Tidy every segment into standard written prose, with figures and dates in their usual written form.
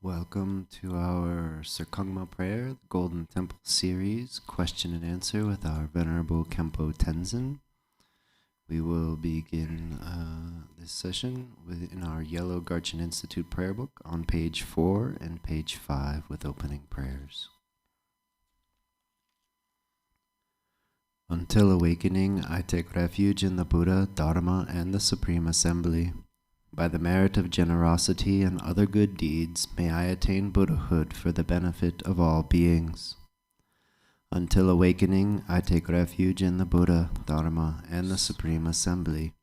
Welcome to our Serkhangma prayer, the Golden Temple series, question and answer with our Venerable Khenpo Tenzin. We will begin this session in our Yellow Garchen Institute prayer book on page 4 and page 5 with opening prayers. Until awakening, I take refuge in the Buddha, Dharma, and the Supreme Assembly. By the merit of generosity and other good deeds, may I attain Buddhahood for the benefit of all beings. Until awakening, I take refuge in the Buddha, Dharma, and the Supreme Assembly.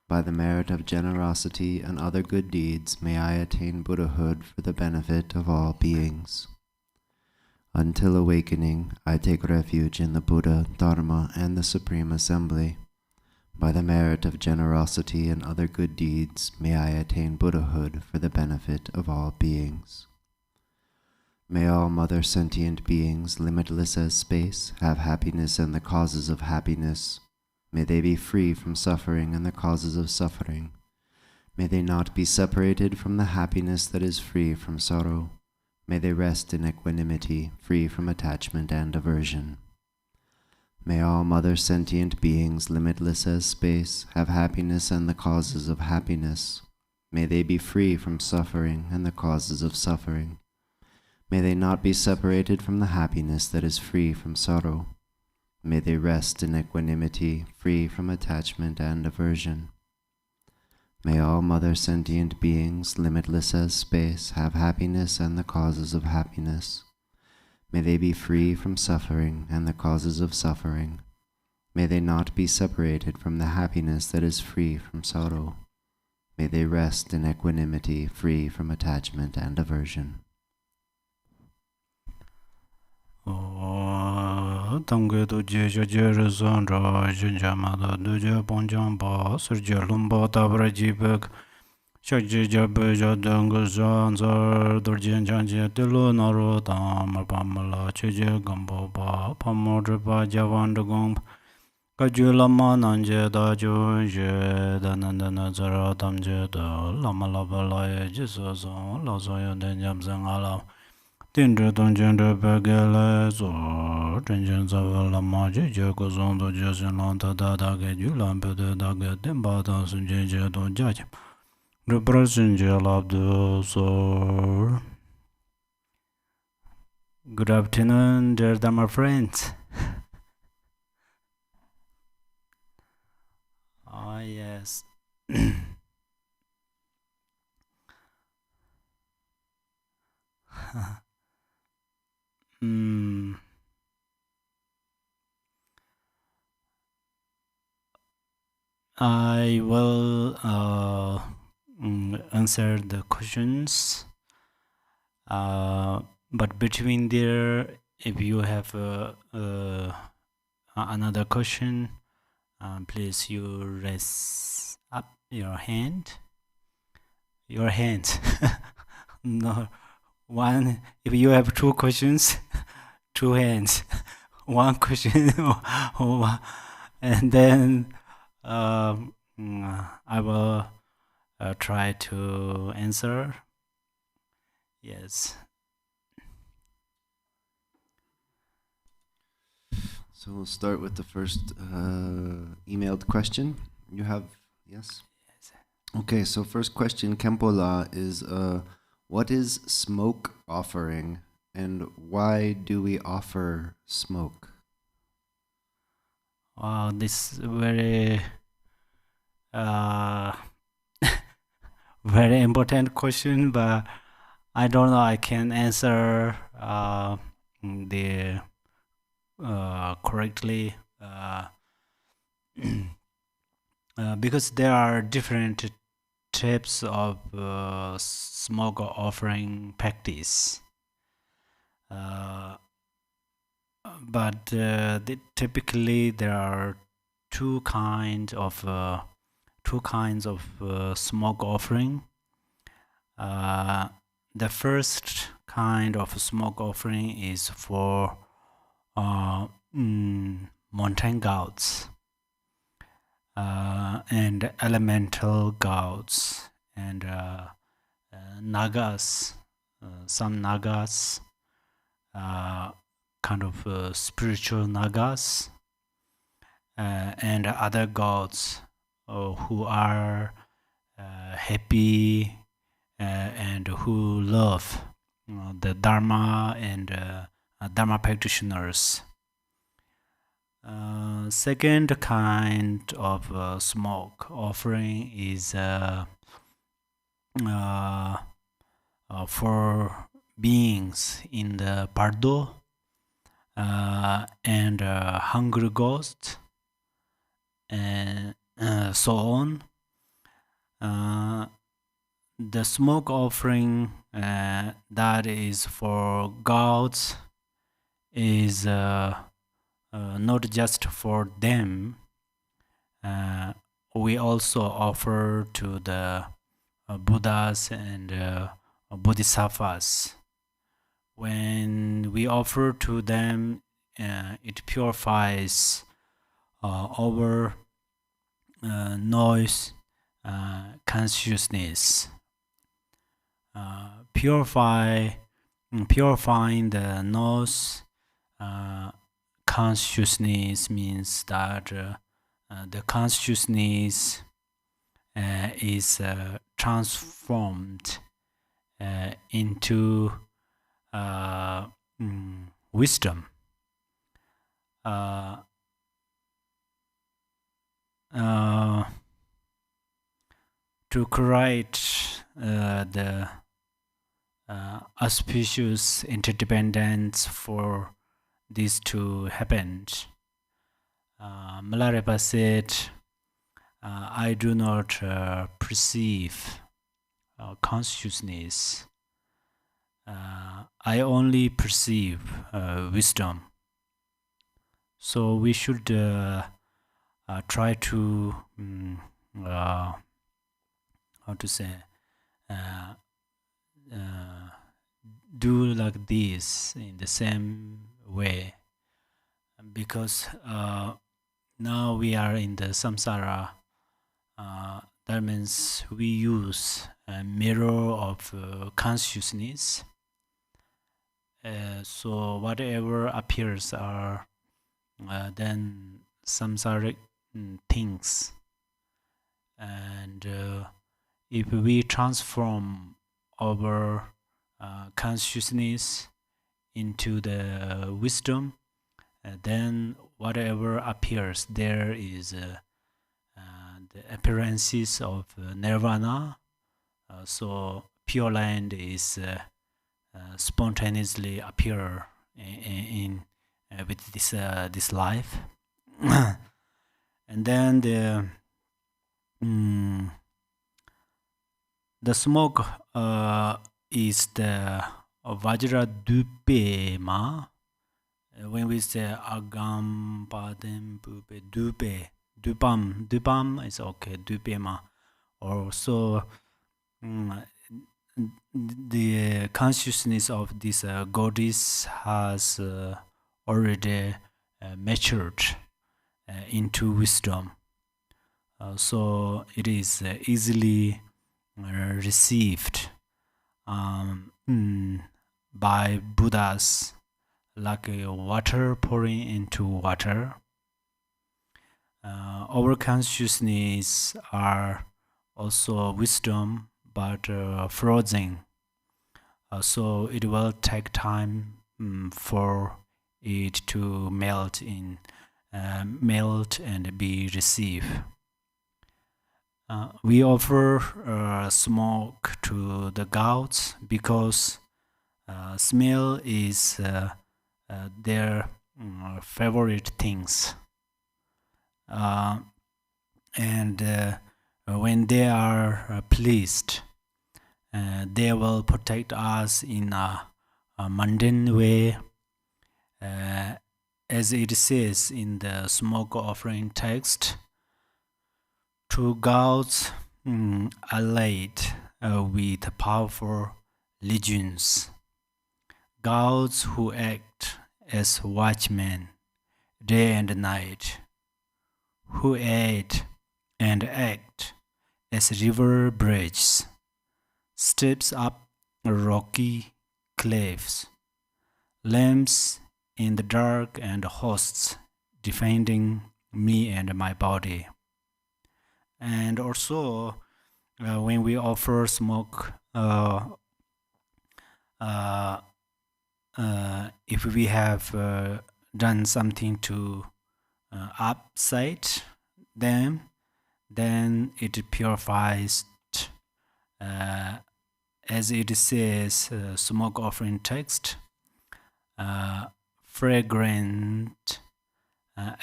By the merit of generosity and other good deeds, may I attain Buddhahood for the benefit of all beings. Until awakening, I take refuge in the Buddha, Dharma, and the Supreme Assembly. By the merit of generosity and other good deeds, may I attain Buddhahood for the benefit of all beings. May all mother sentient beings, limitless as space, have happiness and the causes of happiness. May they be free from suffering and the causes of suffering. May they not be separated from the happiness that is free from sorrow. May they rest in equanimity, free from attachment and aversion. May all mother sentient beings, limitless as space, have happiness and the causes of happiness. May they be free from suffering and the causes of suffering. May they not be separated from the happiness that is free from sorrow. May they rest in equanimity, free from attachment and aversion. May all mother sentient beings, limitless as space, have happiness and the causes of happiness. May they be free from suffering and the causes of suffering. May they not be separated from the happiness that is free from sorrow. May they rest in equanimity, free from attachment and aversion. Shakji Jabbe Jadanga Zanzar Durjan Janja Dilo Naro Dhamma Pamala Chije Gambo Ba Pamodripa Javandagong Kajulama Nanje Dajo Je Danandana Zara Damje Da Lama Labalaya Jisazon Lazoya Denyam Zangala Tindra Donjendra Begele Zor Tenjen Zavalama Jije Gozondo Jasin Lanta Dadage Julampe Dage Dembada Sunjeje Don Jajam Good afternoon, dear Dharma friends. Yes. I will answer the questions, but between there, if you have another question, please you raise up your hand. No, one. If you have two questions, two hands. One question, and then I will try to answer. Yes. So we'll start with the first emailed question. You have, yes? Yes. Okay, so first question, Khenpo La, is what is smoke offering and why do we offer smoke? Wow, this very very important question, but I don't know I can answer the correctly because there are different types of smoke offering practice, but typically there are two kinds of smoke offering. The first kind of smoke offering is for mountain gods and elemental gods and nagas some Nagas, kind of spiritual Nagas, and other gods who are happy and who love the Dharma and Dharma practitioners. Second kind of smoke offering is for beings in the bardo and hungry ghosts and so on. The smoke offering that is for gods is not just for them. We also offer to the Buddhas and Bodhisattvas. When we offer to them, it purifies our noise consciousness. Purifying the noise consciousness means that the consciousness is transformed into wisdom. To create the auspicious interdependence for this to happen, Milarepa said, I do not perceive consciousness. I only perceive wisdom. So we should try to do like this in the same way, because now we are in the samsara. That means we use a mirror of consciousness. So whatever appears are then samsaric things, and if we transform our consciousness into the wisdom, then whatever appears there is the appearances of nirvana. So Pure Land is spontaneously appear in with this life. And then the smoke is the Vajra Dupe Ma. When we say Agam Padem Pupe Dupe Dupam is okay, Dupe Ma. Also the consciousness of this goddess has already matured into wisdom. So it is easily received by Buddhas, like water pouring into water. Our consciousness are also wisdom, but frozen. So it will take time for it to melt and be received. We offer smoke to the gods because smell is their favorite things, and when they are pleased, they will protect us in a mundane way, as it says in the smoke offering text. To gods allied with powerful legions, gods who act as watchmen day and night, who aid and act as river bridges, steps up rocky cliffs, lamps in the dark, and hosts defending me and my body. And also, when we offer smoke, if we have done something to upset them, then it purifies. As it says, smoke offering text, fragrant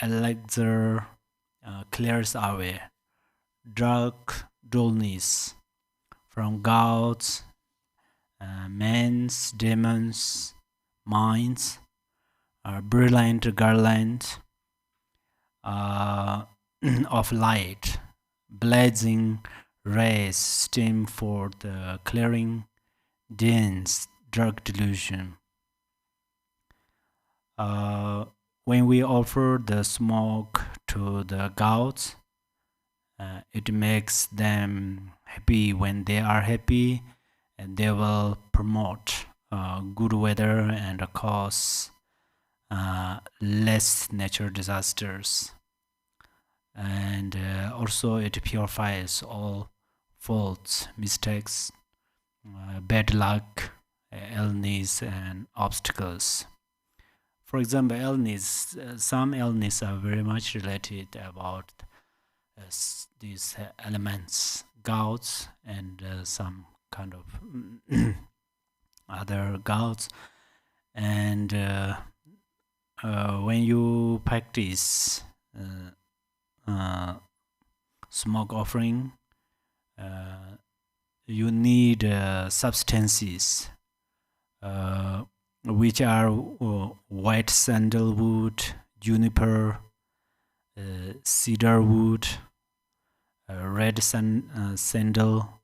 elixir clears away dark dullness from gods, men's, demons, minds, brilliant garland of light, blazing rays steam for the clearing dense dark delusion. When we offer the smoke to the gods, it makes them happy. When they are happy, and they will promote good weather and cause less natural disasters. And also it purifies all faults, mistakes, bad luck, illness, and obstacles. For example, illness, some illness are very much related about these elements, gods, and some kind of other gods. And when you practice smoke offering, you need substances which are white sandalwood, juniper, cedar wood, red sandal,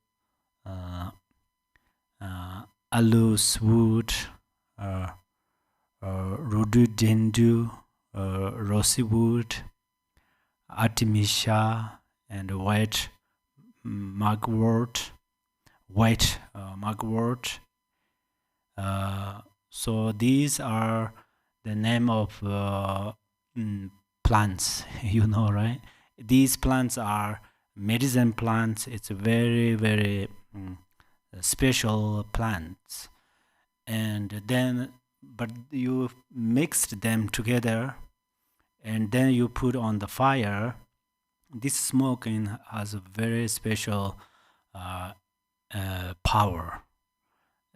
aloes wood, rhododendron, rosy wood, artemisia, and white mugwort. So these are the name of plants, you know, right? These plants are medicine plants. It's very, very special plants. And then, but you mixed them together, and then you put on the fire. This smoke has a very special power,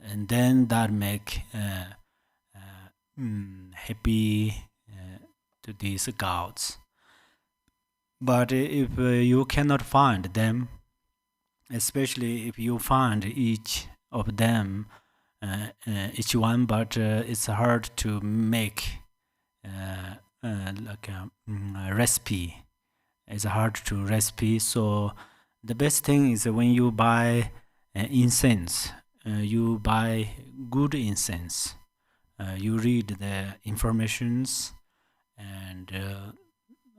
and then that make happy to these gods. But if you cannot find them, especially if you find each of them, each one, but it's hard to make like a recipe. It's hard to recipe. So the best thing is when you buy incense, you buy good incense. You read the informations, and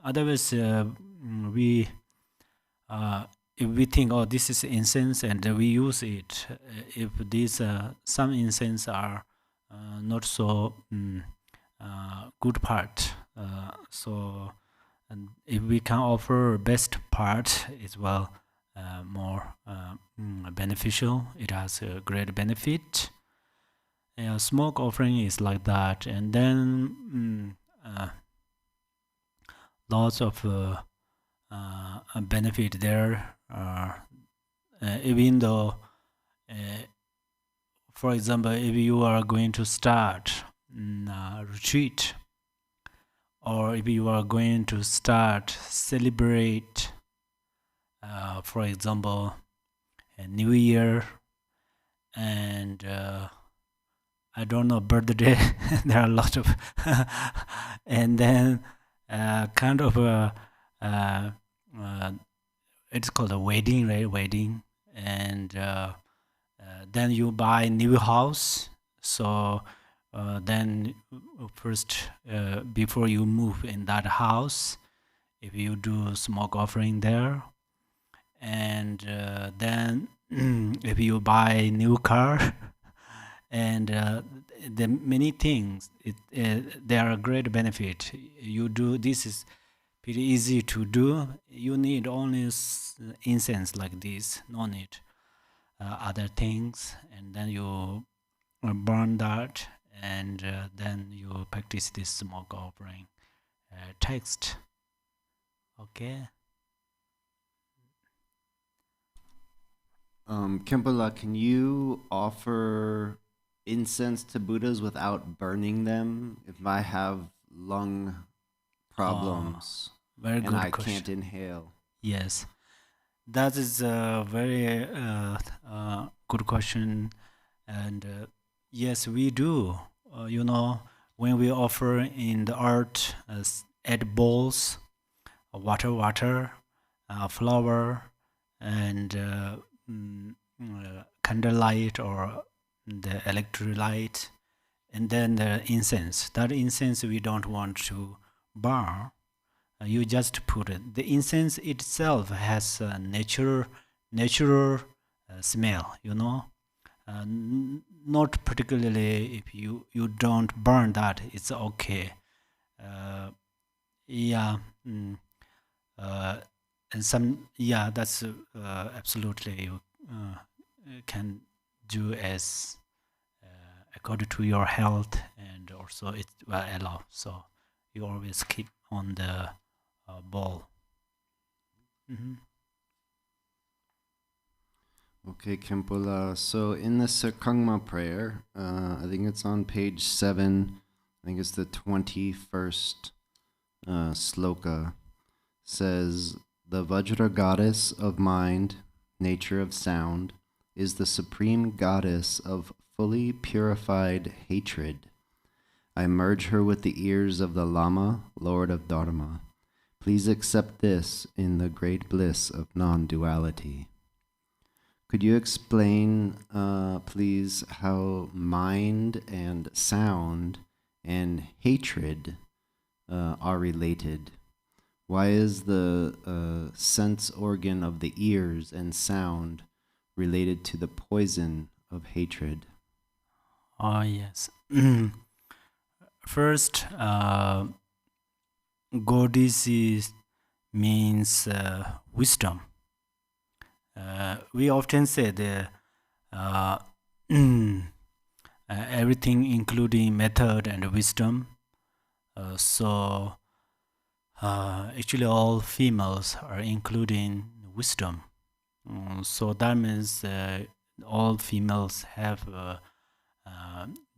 otherwise we if we think, oh, this is incense, and we use it. If these some incense are not so good part, so and if we can offer best part, it will more beneficial. It has a great benefit. Smoke offering is like that, and then lots of benefit there. Even though, for example, if you are going to start retreat, or if you are going to start celebrate, for example, a New Year, and I don't know, birthday, there are a lot of, and then kind of it's called a wedding, right? Wedding, and then you buy new house. So then first, before you move in that house, if you do smoke offering there, and then if you buy new car, And the many things, they are a great benefit. You do this is pretty easy to do. You need only incense like this, no need other things, and then you burn that, and then you practice this smoke offering text. Okay. Khenpo, can you offer incense to Buddhas without burning them? If I have lung problems Very good and I question. can't inhale. Yes, that is a very good question. And yes, we do. When we offer in the art edibles, water, flower, and candlelight or the electrolyte, and then the incense. That incense we don't want to burn. You just put it. The incense itself has a natural smell. Not particularly if you don't burn that, it's okay. Yeah. And that's absolutely you can do as according to your health, and also it will allow. So you always keep on the ball. Okay, Khenpo. So in the Serkhangma prayer, I think it's on page 7, I think it's the 21st sloka, says, the Vajra goddess of mind, nature of sound, is the supreme goddess of fully purified hatred. I merge her with the ears of the Lama, Lord of Dharma. Please accept this in the great bliss of non-duality. Could you explain, please, how mind and sound and hatred are related? Why is the sense organ of the ears and sound related to the poison of hatred? Oh, yes. First, goddess means wisdom. We often say that everything including method and wisdom. So actually all females are including wisdom. So that means all females have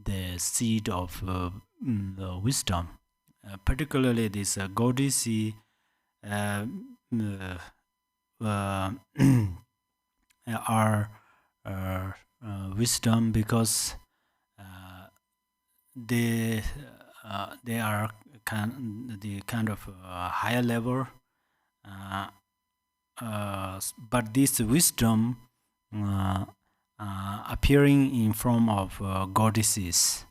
the seed of the wisdom. Particularly this goddess are wisdom because they are the kind of higher level, but this wisdom appearing in form of goddesses.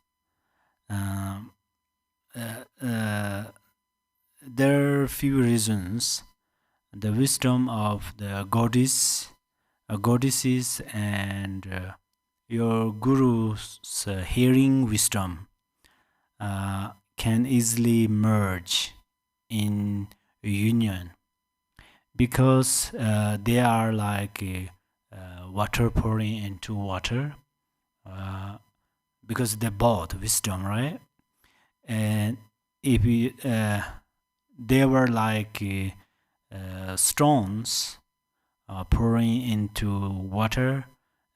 There are few reasons. The wisdom of the goddesses and your guru's hearing wisdom can easily merge in union, because they are like water pouring into water, because they both wisdom, right? And if they were like stones pouring into water,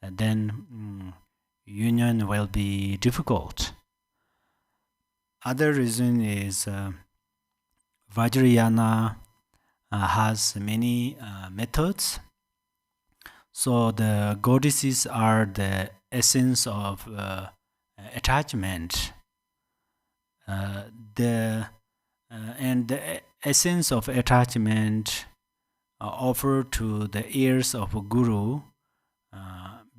then union will be difficult. Other reason is Vajrayana has many methods. So the goddesses are the essence of attachment. The essence of attachment offered to the ears of a guru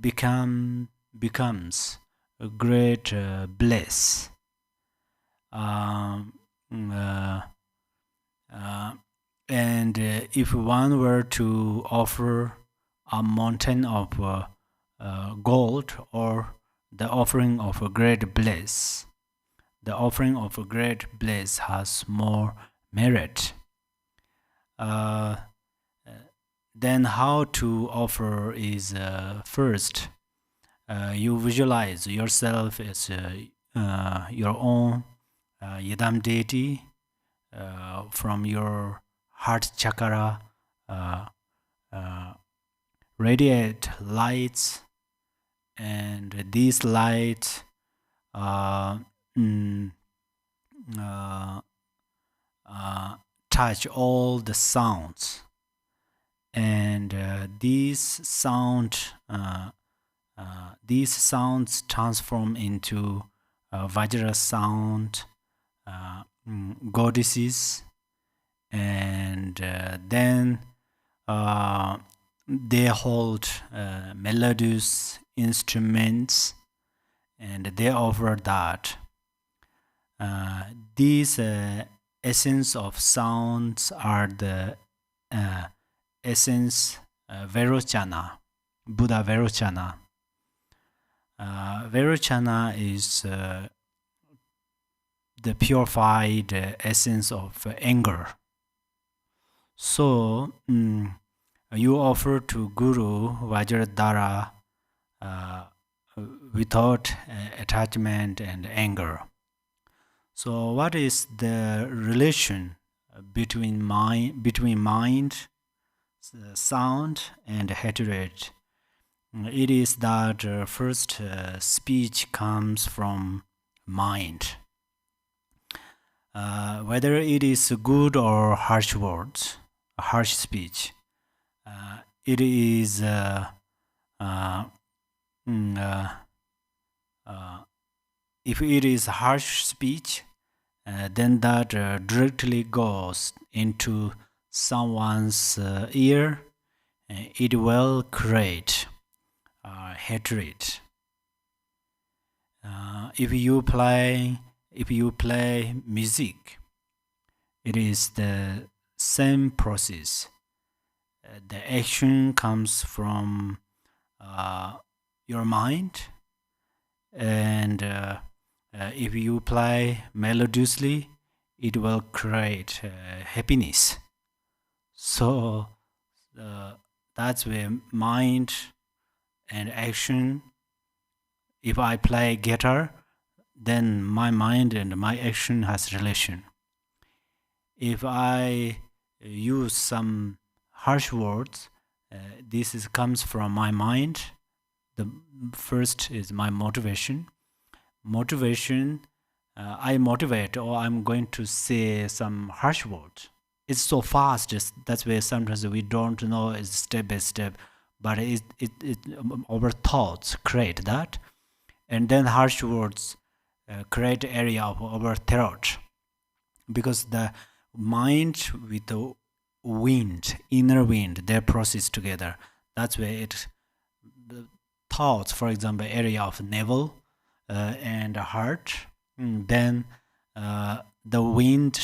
becomes a great bliss. And if one were to offer a mountain of gold or the offering of a great bliss. The offering of a great bliss has more merit. Then how to offer is first, you visualize yourself as your own Yidam deity from your heart chakra, radiate lights, and these lights touch all the sounds, and these sounds transform into Vajra sound, goddesses, and then they hold melodious instruments, and they offer that. These essence of sounds are the essence Vairochana, Buddha Vairochana. Vairochana is the purified essence of anger. So you offer to Guru Vajradhara without attachment and anger. So what is the relation between mind, sound, and hatred? It is that first speech comes from mind. Whether it is good or harsh words, harsh speech, it is if it is harsh speech, then that directly goes into someone's ear, it will create hatred. If you play music, it is the same process. The action comes from your mind, and if you play melodiously, it will create happiness. So that's where mind and action. If I play guitar, then my mind and my action has relation. If I use some harsh words, this comes from my mind. The first is my motivation. I motivate, or I'm going to say some harsh words. It's so fast, that's why sometimes we don't know it's step by step, but our thoughts create that, and then harsh words create area of our throat, because the mind with the wind, inner wind, they process together. That's where the thoughts, for example, area of navel and heart, then the wind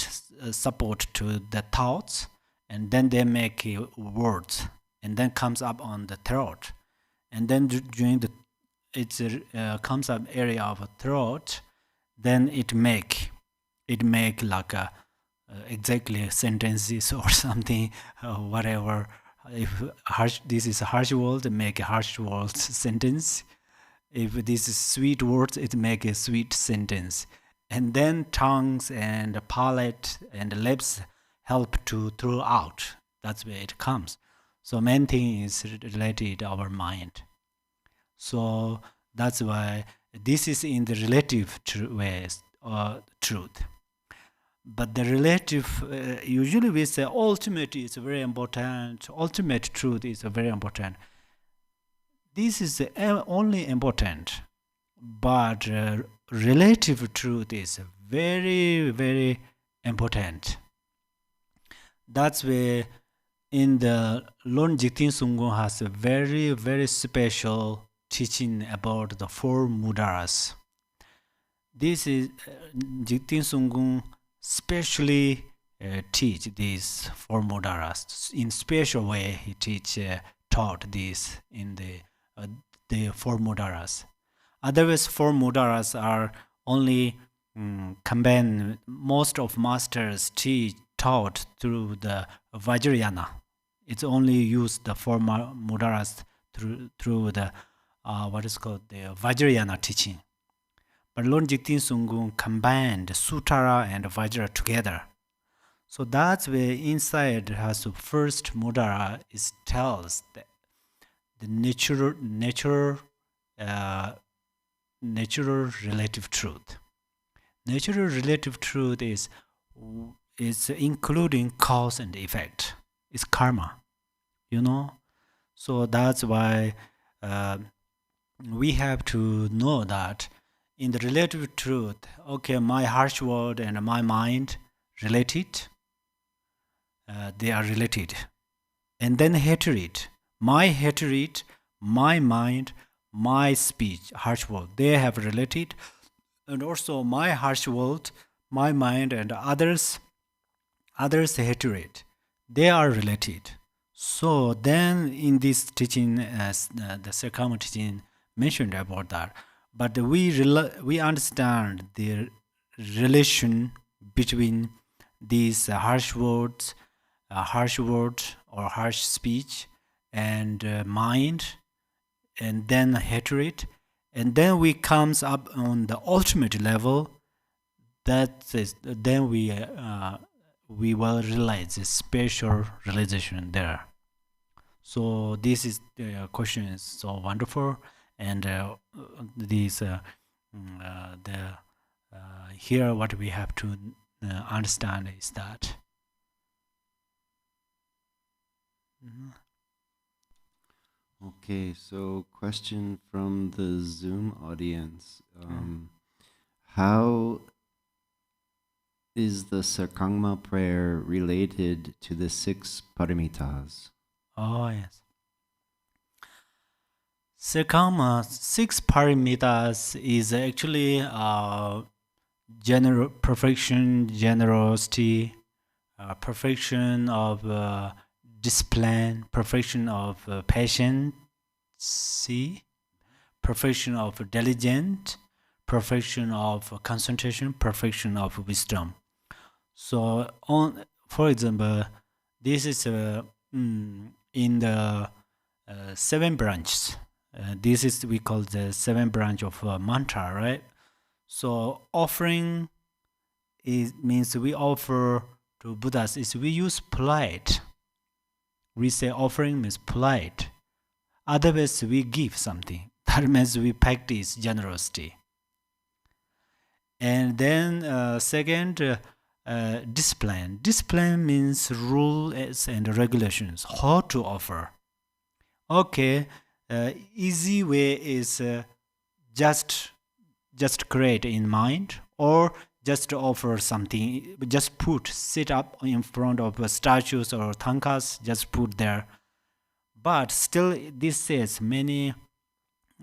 support to the thoughts, and then they make words, and then comes up on the throat, and then during the comes up area of a throat, then it make like a exactly sentences or something, whatever. If this is a harsh word, make a harsh word sentence. If this is sweet words, it make a sweet sentence. And then tongues and palate and lips help to throw out. That's where it comes. So main thing is related to our mind. So that's why this is in the relative ways truth. But the relative, usually we say ultimate is very important. Ultimate truth is very important. This is only important, but relative truth is very, very important. That's where in the Lord Jigten Sunggung has a very, very special teaching about the four mudaras. This is Jigten Sunggung specially teach these four mudaras in special way. He taught this in the four mudaras. Otherwise, 4 mudaras are only combined. Most of masters taught through the Vajrayana. It's only used the 4 mudaras through the what is called the Vajrayana teaching. But Lord Jigten Sunggung combined Sutara and Vajra together. So that's where inside has the first mudara is tells the natural relative truth. Natural relative truth is including cause and effect. It's karma, So that's why we have to know that in the relative truth, okay, my harsh word and my mind related. They are related. And then hatred. My hatred, my mind, my speech, harsh word, they have related. And also my harsh word, my mind, and others hatred, they are related. So then in this teaching, as the Serkhangma teaching mentioned about that, but we understand the relation between these harsh words or harsh speech and mind, and then hatred, and then we comes up on the ultimate level. That is, then we will realize the spiritual realization there. So this is the question is so wonderful, and here what we have to understand is that. Okay, so question from the Zoom audience. How is the Serkhangma prayer related to the 6 paramitas? Oh, yes. Serkhangma 6 paramitas is actually perfection, generosity, perfection of discipline, perfection of patience, perfection of diligence, perfection of concentration, perfection of wisdom. So, for example, this is in the 7 branches. This is we call the 7 branch of mantra, right? So offering means we offer to Buddhas is we use polite. We say offering means polite. Otherwise we give something. That means we practice generosity. And then second, discipline. Discipline means rules and regulations. How to offer. Okay, easy way is just create in mind, or just offer something, just sit up in front of statues or tankas, just put there. But still this says many,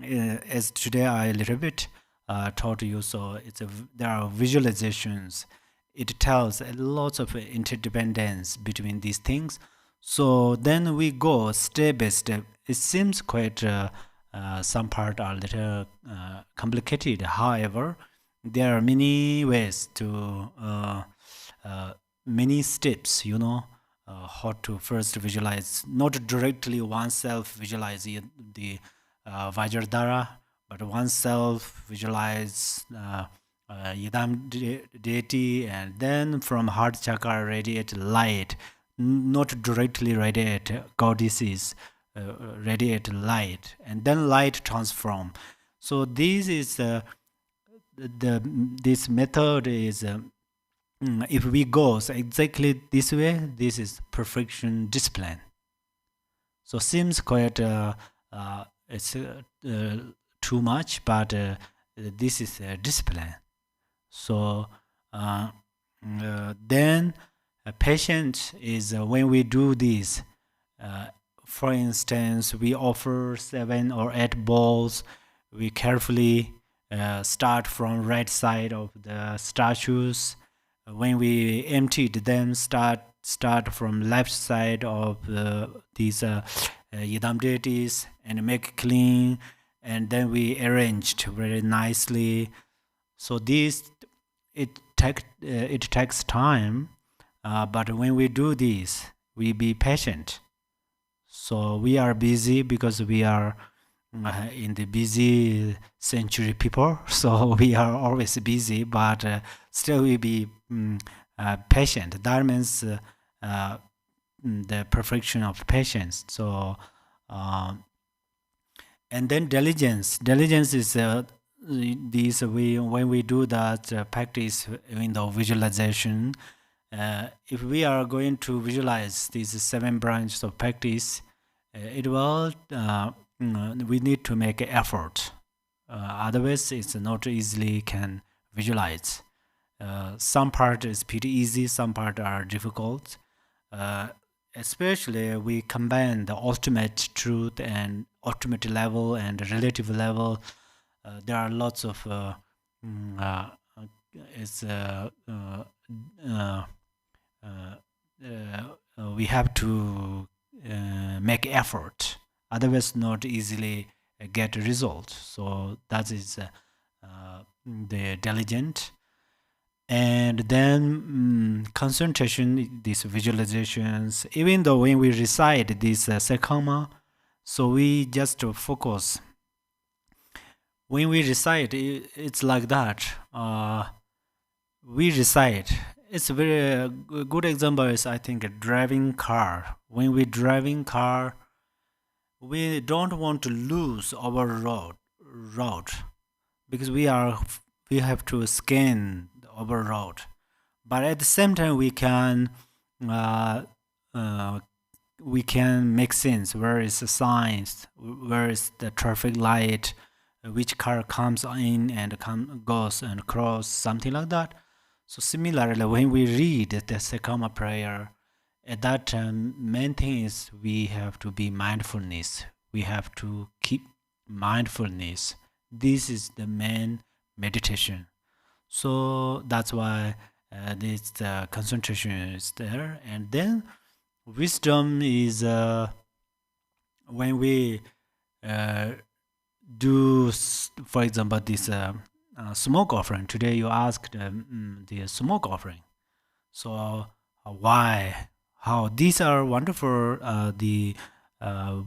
as today I a little bit taught you, so there are visualizations. It tells a lot of interdependence between these things. So then we go step by step. It seems quite some part are a little complicated. However, there are many ways to many steps, how to first visualize, not directly oneself visualize the Vajradhara, but oneself visualize Yidam deity, and then from heart chakra radiate light, not directly radiate goddesses, radiate light, and then light transform. So this is this method is if we go exactly this way, this is perfection discipline. So seems quite it's too much, but this is discipline. So then patience is when we do this. For instance, we offer 7 or 8 balls. We carefully start from right side of the statues. When we emptied them, start from left side of these Yidam deities and make clean. and then we arranged very nicely. So this it takes time, but when we do this, we be patient. So we are busy because we are in the busy century people. So we are always busy, but still we be patient. That means the perfection of patience. So and then diligence. Diligence is these we when we do that practice in the visualization. If we are going to visualize these 7 branches of practice, it will we need to make an effort. Otherwise, it's not easily can visualize. Some part is pretty easy, some part are difficult. Especially we combine the ultimate truth and ultimate level and relative level. There are lots of it's we have to make effort, otherwise not easily get a result. So that is the diligent. And then concentration, these visualizations, even though when we recite this Serkhangma, so we just focus. When we recite, it's like that. We recite. It's a very good example is, I think, a driving car. When we driving car, we don't want to lose our road, because we have to scan our road. But at the same time, uh, make sense where is the signs, where is the traffic light, which car comes in and goes and cross, something like that. So similarly, when we read the Sekama prayer, at that time, main thing is we have to be mindfulness. We have to keep mindfulness. This is the main meditation. So that's why this concentration is there. And then wisdom is when we do, for example, this smoke offering. Today you asked the smoke offering. So why, how? These are wonderful, the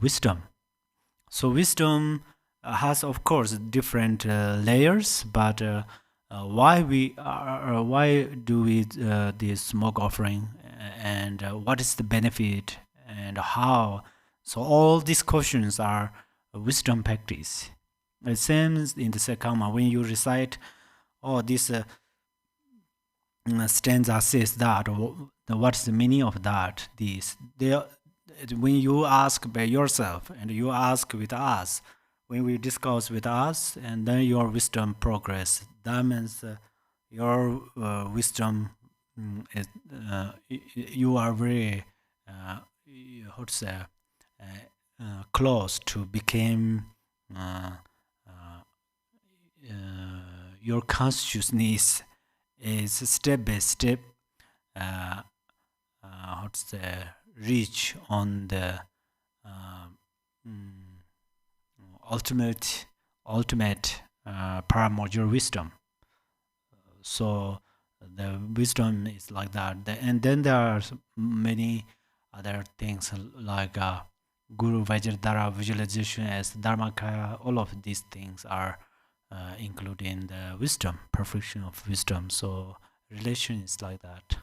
wisdom. So wisdom has, of course, different layers, but why do we the smoke offering, and what is the benefit, and how? So all these questions are wisdom practice. The same in the Serkhangma, when you recite, oh, this stanza says that, what's the meaning of that? When you ask by yourself and you ask with us, when we discuss with us, and then your wisdom progress. That means your wisdom is you are very how to say close to become. Your consciousness is step by step how to say reach on the ultimate paramount wisdom. So the wisdom is like that. And then there are many other things like Guru Vajradhara visualization as Dharmakaya. All of these things are included in the wisdom, perfection of wisdom. So relation is like that.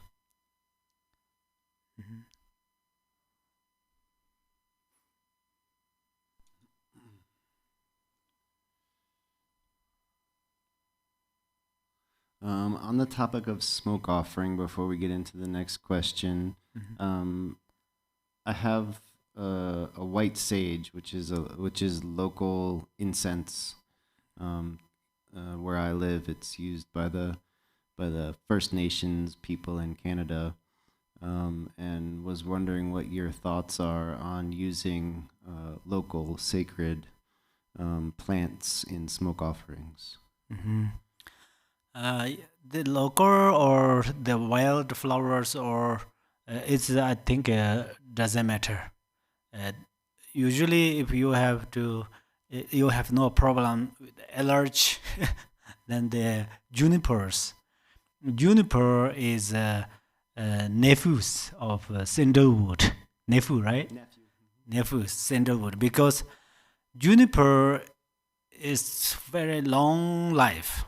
Mm-hmm. On the topic of smoke offering, before we get into the next question, I have a white sage, which is local incense. Where I live, it's used by the First Nations people in Canada, and was wondering what your thoughts are on using local sacred plants in smoke offerings. Mm-hmm. The local or the wild flowers, or it's, I think, doesn't matter. Uh, Usually, if you have to you have no problem with allergy than the junipers. Juniper is nephews of sandalwood. Nephew, right? Nephew sandalwood, because juniper is very long life.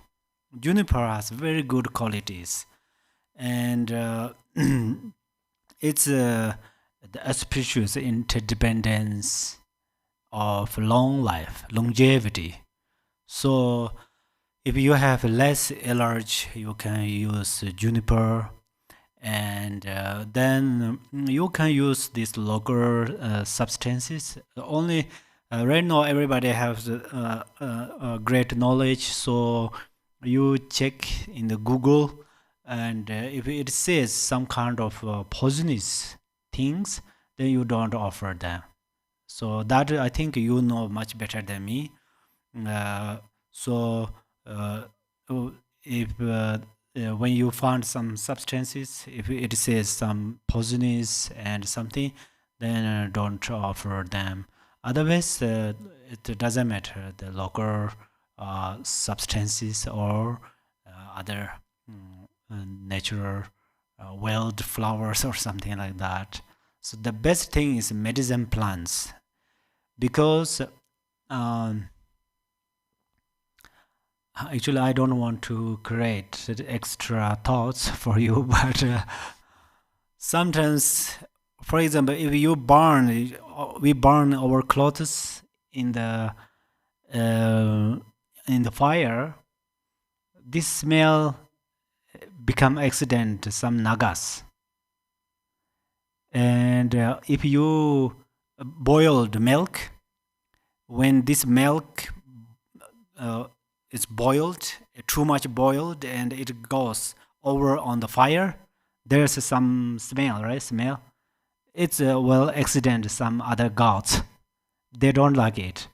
Juniper has very good qualities, and it's the auspicious interdependence of long life, longevity. So if you have less allergy, you can use juniper, and then you can use these local substances. Only right now everybody has great knowledge, so you check in the Google, and if it says some kind of poisonous things, then you don't offer them. So that I think you know much better than me. So if when you find some substances, if it says some poisonous and something, then don't offer them. Otherwise, it doesn't matter the local substances or other natural wild flowers or something like that. So the best thing is medicine plants, because actually I don't want to create extra thoughts for you, but sometimes, for example, if we burn our clothes in the fire, this smell become accident some nagas. And if you boiled milk, when this milk is boiled, too much boiled, and it goes over on the fire, there's some smell, right? Smell. It's well accident some other gods. They don't like it.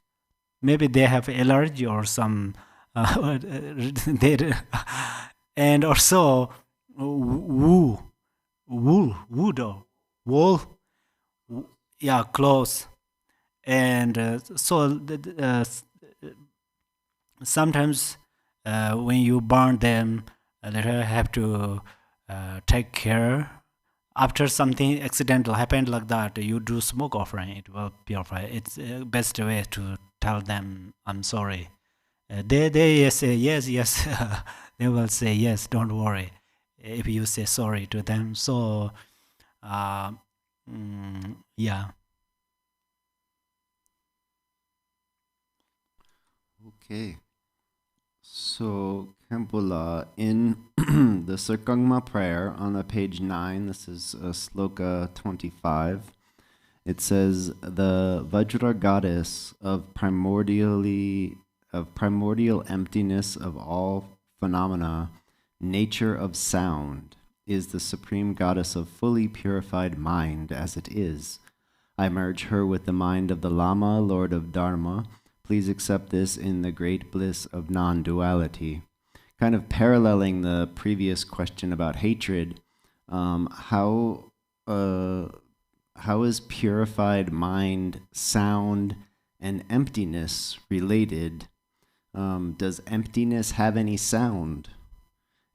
Maybe they have allergy or some. They, and also wool, wood, or wool. Yeah, clothes. And so sometimes when you burn them, they have to take care. After something accidental happened like that, you do smoke offering, it will purify. It's the best way to tell them, I'm sorry. They say yes, yes. They will say yes, don't worry, if you say sorry to them. So yeah. Okay. So, Khenpo, in the Serkhangma prayer on the page 9, this is sloka 25, it says, the Vajra goddess of primordial emptiness of all phenomena, nature of sound, is the supreme goddess of fully purified mind as it is. I merge her with the mind of the Lama, Lord of Dharma. Please accept this in the great bliss of non-duality. Kind of paralleling the previous question about hatred, how is purified mind, sound, and emptiness related? Does emptiness have any sound?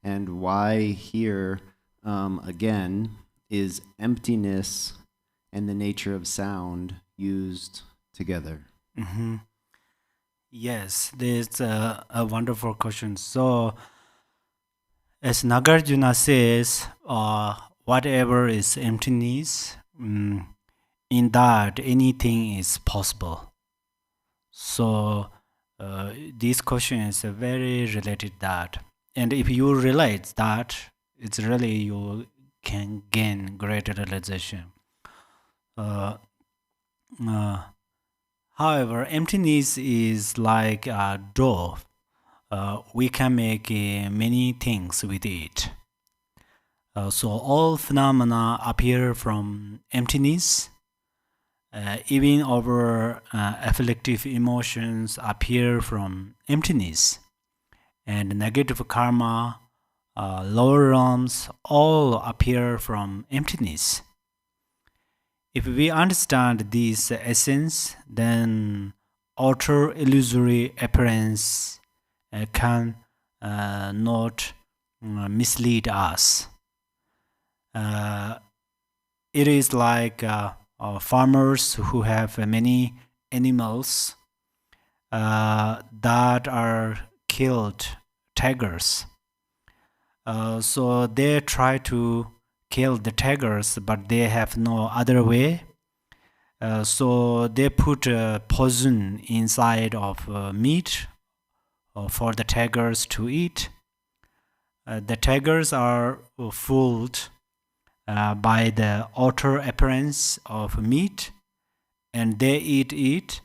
And why here, again, is emptiness and the nature of sound used together? Mm-hmm. Yes, this is a wonderful question. So, as Nagarjuna says, whatever is emptiness, in that anything is possible. So, this question is very related to that. And if you realize that, it's really you can gain greater realization. However, emptiness is like a door. We can make many things with it. So all phenomena appear from emptiness. Even our afflictive emotions appear from emptiness. And negative karma, lower realms, all appear from emptiness. If we understand this essence, then outer illusory appearance can not mislead us. It is like farmers who have many animals that are killed tigers. So they try to kill the tigers, but they have no other way. So they put poison inside of meat for the tigers to eat. The tigers are fooled by the outer appearance of meat, and they eat it.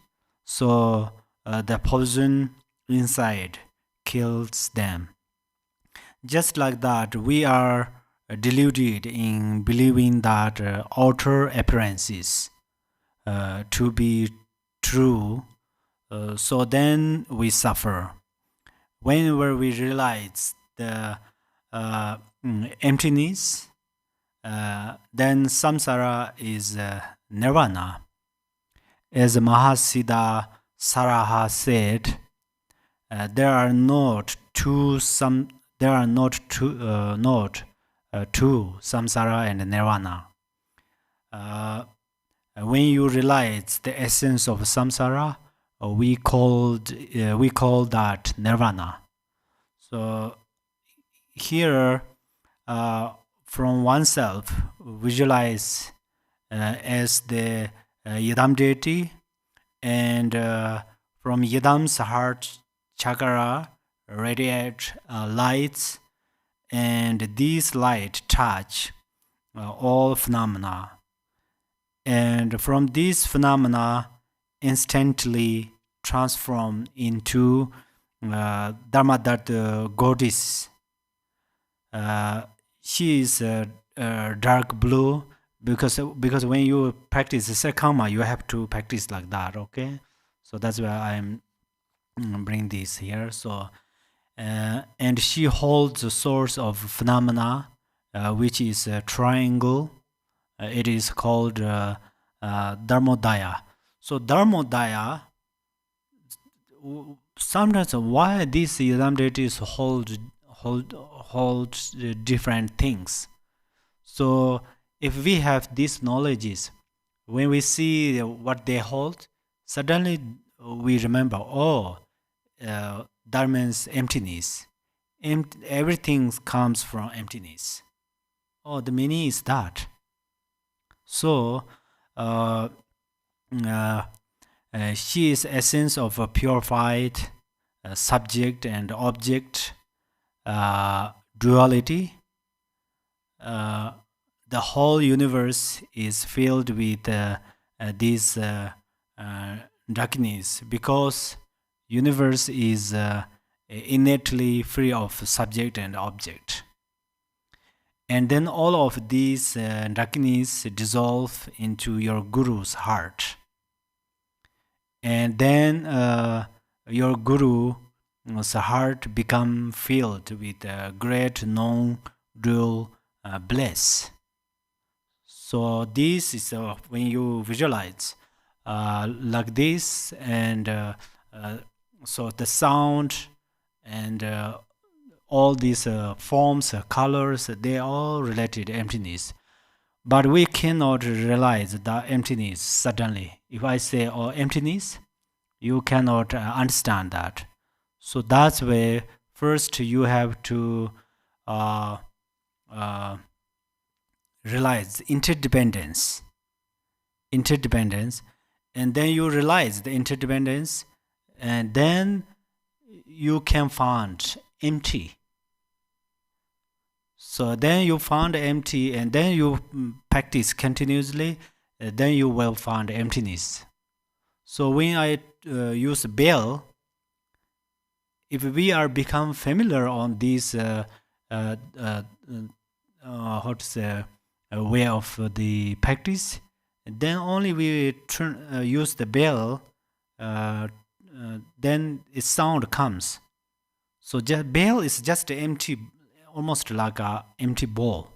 So the poison inside kills them. Just like that, we are deluded in believing that outer appearances to be true. So then we suffer. Whenever we realize the emptiness, then samsara is nirvana. As Mahasiddha Saraha said, there are not two samsara and nirvana. When you realize the essence of samsara, we call that nirvana. So here, from oneself, visualize as the Yidam deity, and from Yidam's heart chakra radiate lights, and these light touch all phenomena, and from these phenomena instantly transform into Dharmadatta goddess. She is dark blue, because when you practice Serkhangma, you have to practice like that. Okay, so that's why I'm bring this here. So and she holds the source of phenomena, which is a triangle. It is called Dharmodaya. So Dharmodaya, sometimes why these Yidam deities hold different things. So if we have these knowledges, when we see what they hold, suddenly we remember, that means emptiness. Everything comes from emptiness. The meaning is that. So she is essence of a purified subject and object duality. The whole universe is filled with these darkness, because universe is innately free of subject and object. And then all of these darkness dissolve into your guru's heart. And then your guru's heart become filled with great non-dual bliss. So this is when you visualize like this, and so the sound and all these forms, colors, they all related to emptiness. But we cannot realize the emptiness suddenly. If I say emptiness, you cannot understand that. So that's where first you have to realize interdependence, and then you realize the interdependence, and then you can find empty. So then you found empty, and then you practice continuously, then you will find emptiness. So when I use bell, if we are become familiar on this how to say way of the practice, then only we use the bell, then its sound comes. So bell is just empty, almost like a empty bowl.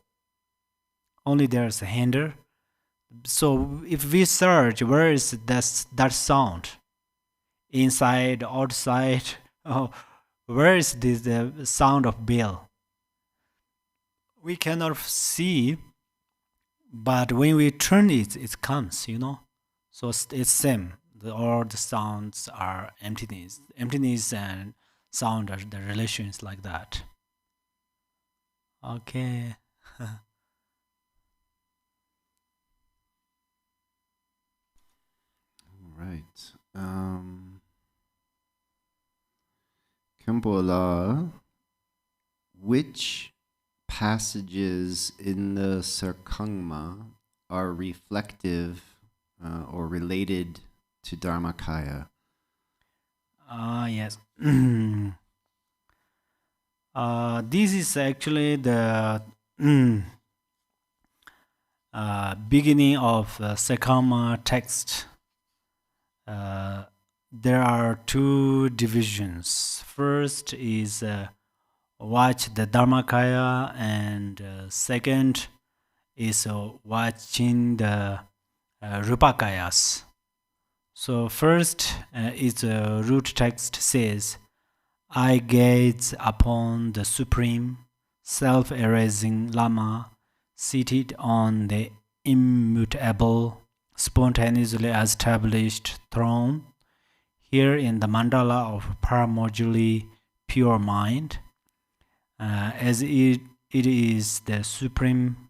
Only there's a handle. So if we search where is that sound, inside, outside. Oh, where is this the sound of bell? We cannot see, but when we turn it, it comes, So it's same. All the sounds are emptiness. Emptiness and sound are the relations like that. Okay. Right. Khenpo, which passages in the Serkhangma are reflective or related to Dharmakaya? Yes. This is actually the beginning of the Serkhangma text. There are two divisions. First is watch the Dharmakaya, and second is watching the Rupakayas. So first is root text says, I gaze upon the supreme self-erasing Lama seated on the immutable, spontaneously established throne here in the mandala of Paramojuli pure mind, as it is the supreme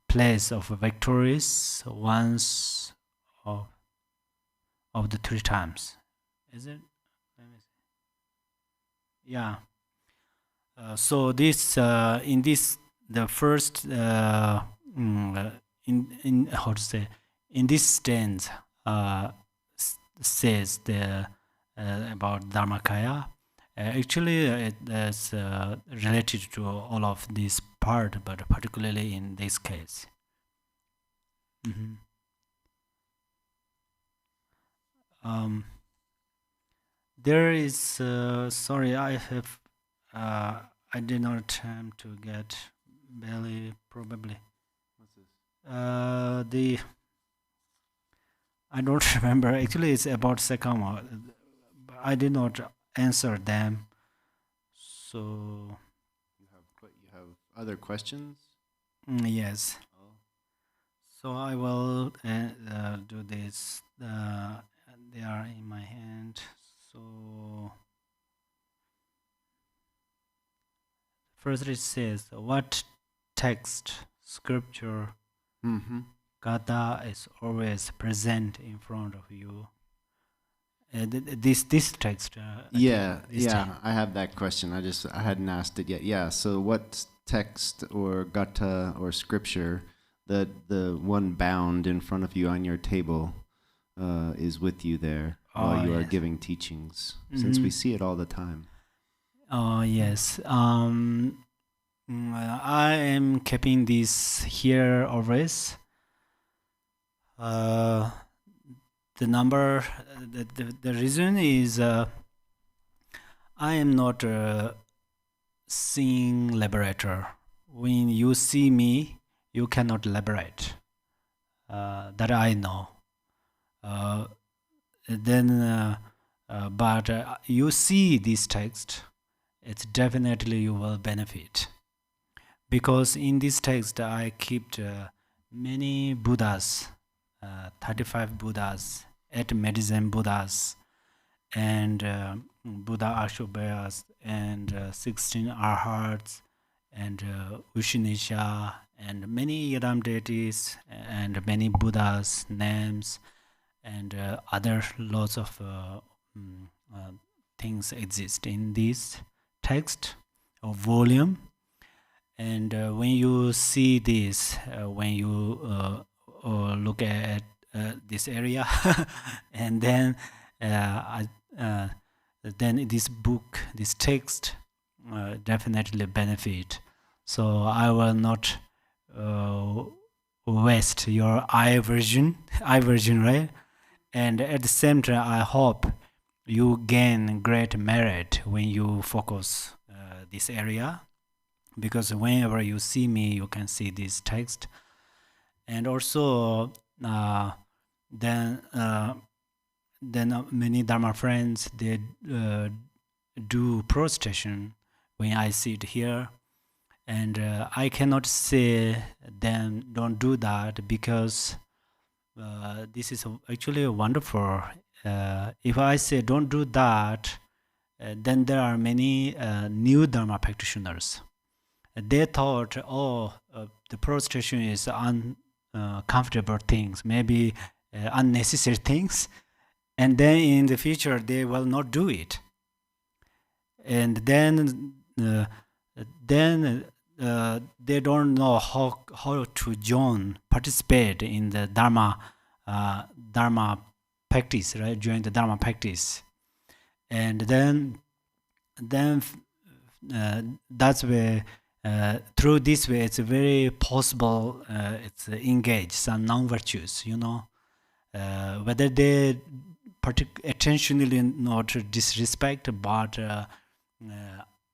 place of victorious once of the three times. Is it? Let me see. Yeah. So this in this the first in how to say, in this stanza says the about Dharmakaya. Actually, it is related to all of this part, but particularly in this case. There is sorry, I did not attempt to get belly probably. What's this? I don't remember. Actually, it's about Serkhangma. I did not answer them. So You have other questions? yes. Oh. So I will do this. They are in my hand. So first it says, what text, scripture, Gata is always present in front of you. This text. I have that question. I hadn't asked it yet. Yeah. So what text or gata or scripture, the one bound in front of you on your table, is with you there while you are giving teachings? Since we see it all the time. Oh yes. I am keeping this here always. The number, the reason is I am not a seeing liberator. When you see me, you cannot liberate. That I know. But you see this text, it's definitely you will benefit. Because in this text, I kept many Buddhas, 35 Buddhas, 8 medicine Buddhas, and Buddha Ashobhayas, and 16 Arhats, and Ushinisha, and many Yadam deities, and many Buddhas' names, and other lots of things exist in this text or volume. And when you see this, when you look at this area, and then this book, this text, definitely benefit. So I will not waste your eye version, right? And at the same time, I hope you gain great merit when you focus this area. Because whenever you see me, you can see this text. And also, then then many Dharma friends, they do prostration when I sit here. And I cannot say them don't do that, because this is actually wonderful. If I say don't do that, then there are many new Dharma practitioners. They thought, the prostration is uncomfortable things, maybe unnecessary things, and then in the future they will not do it. And then they don't know how to participate in the Dharma practice, right? Join the Dharma practice, and then that's where through this way it's very possible it's engage some non-virtues, whether they intentionally not disrespect, but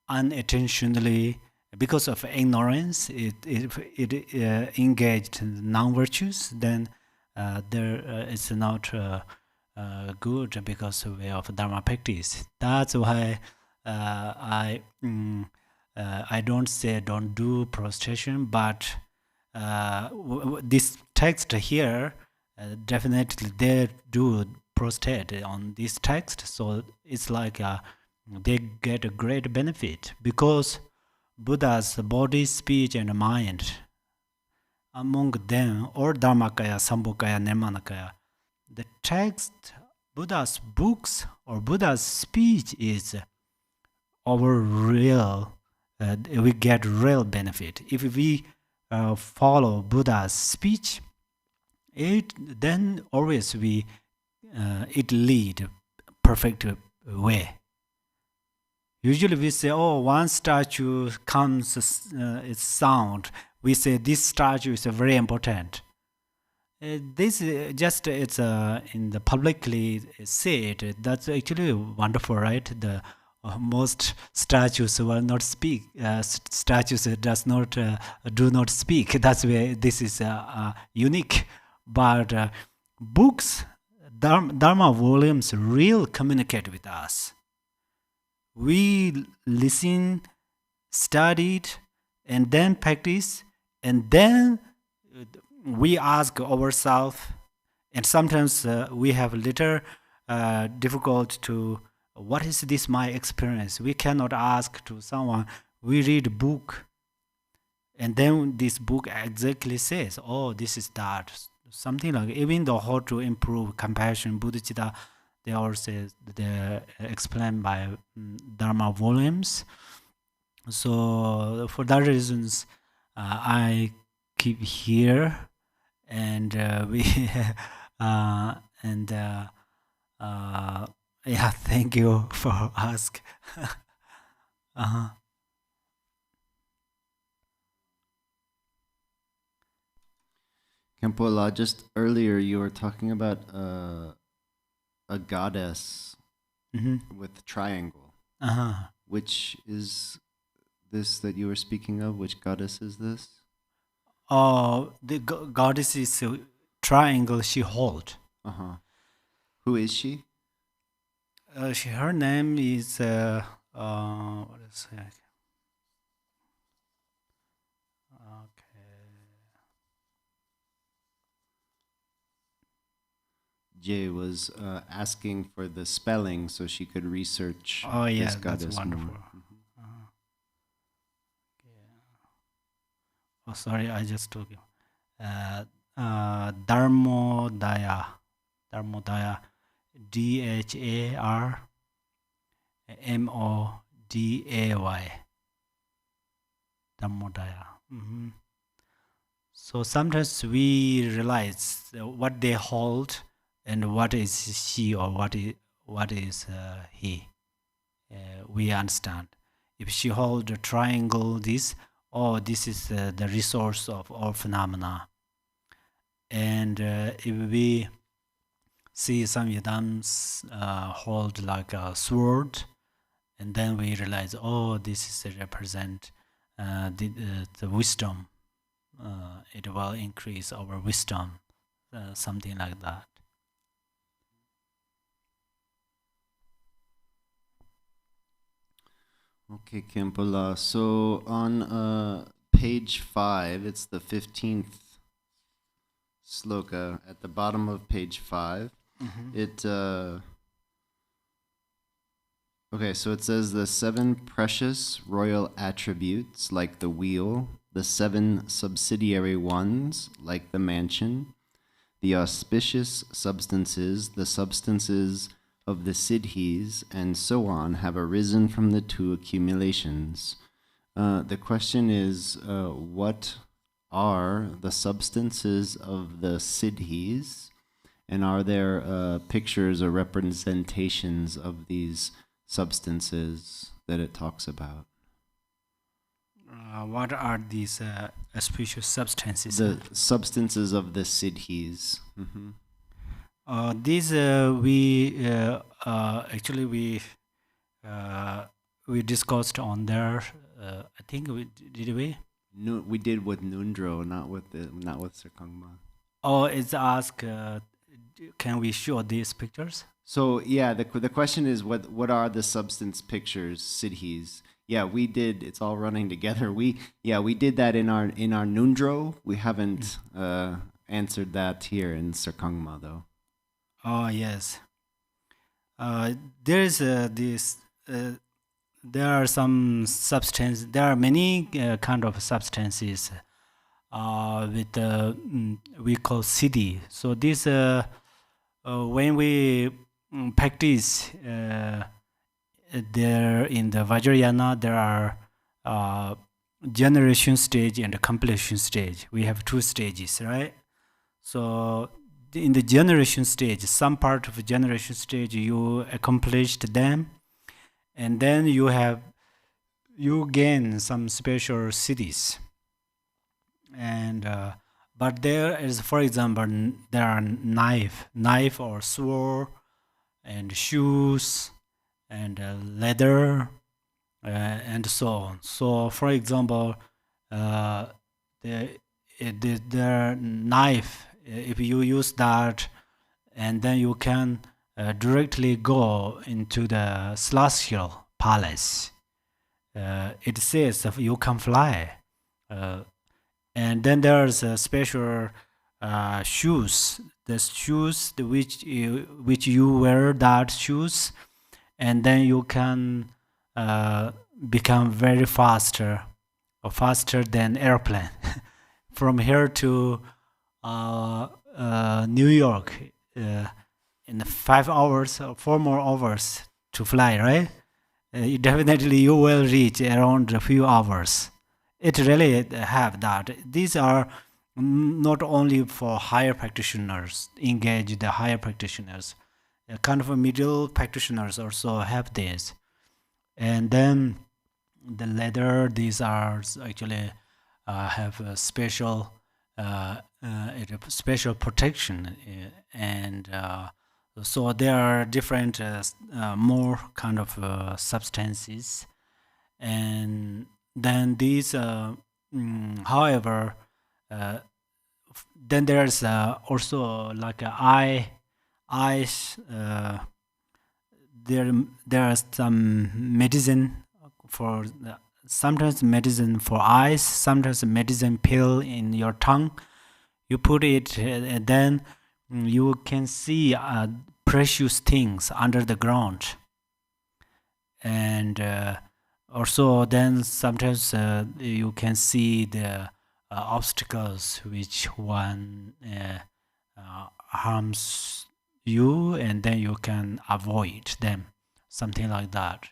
unintentionally, because of ignorance, it engaged non-virtues, then it's not good because of Dharma practice. That's why I don't say don't do prostration, but this text here, definitely they do prostrate on this text, so it's like they get a great benefit, because Buddha's body, speech, and mind, among them, or Dharmakaya, Sambhogakaya, Nirmanakaya, the text, Buddha's books, or Buddha's speech is our real, we get real benefit. If we follow Buddha's speech, then always it lead perfect way. Usually we say, one statue comes, it's sound. We say this statue is very important. This just it's in the publicly said. That's actually wonderful, right? The most statues will not speak. Statues do not speak. That's where this is unique. But books, Dharma volumes, really communicate with us. We listen, studied, and then practice, and then we ask ourselves, and sometimes we have little difficult to, what is this my experience? We cannot ask to someone. We read a book, and then this book exactly says, this is that. Something like, even though how to improve compassion, Bodhicitta, they also they explained by Dharma volumes. So for that reasons, I keep here, and we thank you for ask. Khenpo La, just earlier you were talking about a goddess with triangle. Which is this that you were speaking of? Which goddess is this? The goddess is a triangle she hold. Who is she? Her name is what is it? Jay was asking for the spelling so she could research this goddess. That's wonderful. Sorry, I just told you. Dharmodaya. Dharmodaya. DHARMODAY. Dharmodaya. So sometimes we realize what they hold and what is she or what is he. We understand. If she hold a triangle, this is the resource of all phenomena. And if we see some yidams hold like a sword, and then we realize, this is represent the wisdom. It will increase our wisdom, something like that. Okay, Khenpo. So on page 5, it's the 15th sloka at the bottom of page 5. It okay, so it says the 7 precious royal attributes like the wheel, the 7 subsidiary ones like the mansion, the auspicious substances, the substances of the siddhis, and so on, have arisen from the 2 accumulations. The question is, what are the substances of the siddhis, and are there pictures or representations of these substances that it talks about? What are these auspicious substances? The substances of the siddhis. These we actually we discussed on there. I think did we? No, we did with Nundro, not with Serkhangma. Oh, it's asked. Can we show these pictures? So yeah, the question is what are the substance pictures, siddhis? Yeah, we did. It's all running together. We did that in our Nundro. We haven't answered that here in Serkhangma though. Oh yes. There is this. There are some substance. There are many kind of substances with we call siddhi. So this when we practice there in the Vajrayana, there are generation stage and completion stage. We have 2 stages, right? So in the generation stage, some part of generation stage you accomplished them, and then you gain some special cities. And but there is, for example, there are knife or sword, and shoes, and leather, and so on. So, for example, the knife, if you use that, and then you can directly go into the celestial palace. It says you can fly. And then there's a special shoes. The shoes which you wear that shoes, and then you can become very faster than airplane from here to New York in 5 hours or 4 more hours to fly, right? Definitely you will reach around a few hours. It really have that. These are not only for higher practitioners, engage the higher practitioners, kind of a middle practitioners also have this. And then the leather, these are actually have a special special protection, and so there are different more kind of substances. And then these however then there's also like eyes. There are some medicine for sometimes medicine for eyes, sometimes medicine pill in your tongue. You put it, and then you can see precious things under the ground. And also then sometimes you can see the obstacles which one harms you, and then you can avoid them, something like that.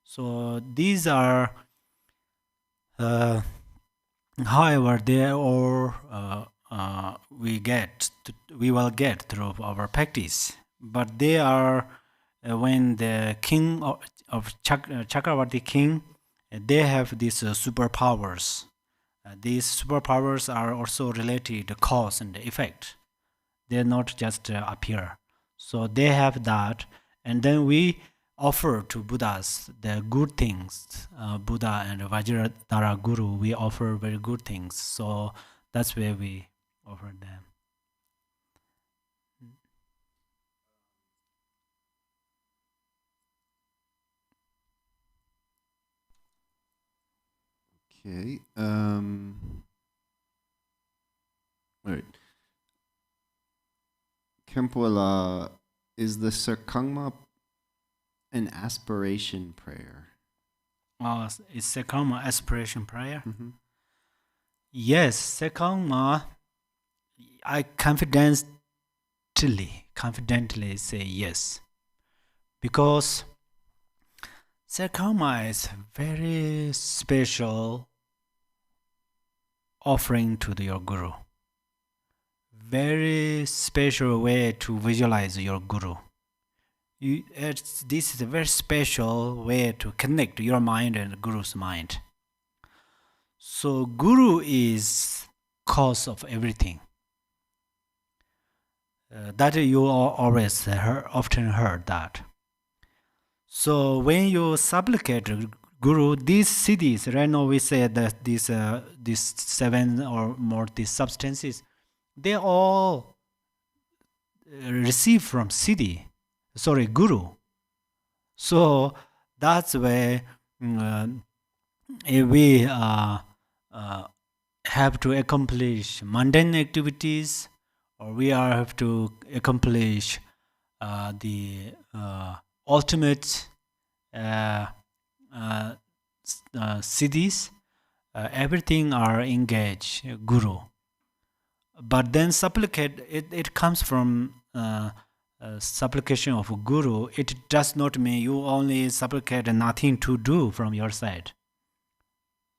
So these are however they all we will get through our practice, but they are when the king of Chakravarti king, they have these superpowers. These superpowers are also related to cause and effect. They're not just appear. So they have that, and then we offer to Buddhas the good things. Buddha and Vajradhara Guru, we offer very good things. So that's where we offer them. Okay. All right. Khenpo, is the Serkhangma an aspiration prayer? Is Serkhangma aspiration prayer? Mm-hmm. Yes, Serkhangma, I confidently say yes. Because Serkhangma is very special offering to your Guru. Very special way to visualize your Guru. This is a very special way to connect your mind and Guru's mind. So Guru is cause of everything. That you always often heard that. So when you supplicate Guru, these siddhis, right now we say that these 7 or more these substances, they all receive from Guru. So that's why if we have to accomplish mundane activities, or we have to accomplish the ultimate siddhis, everything are engaged Guru. But then supplicate, it comes from supplication of Guru. It does not mean you only supplicate and nothing to do from your side.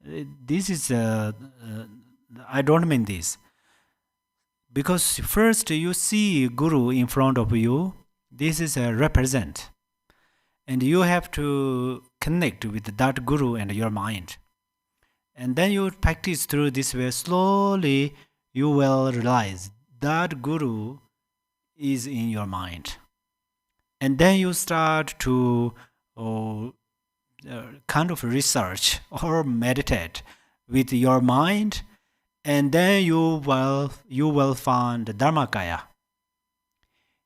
This is, I don't mean this. Because first you see Guru in front of you, this is a represent. And you have to connect with that Guru and your mind. And then you practice through this way, slowly you will realize that Guru is in your mind. And then you start to kind of research or meditate with your mind, and then you will find Dharmakaya.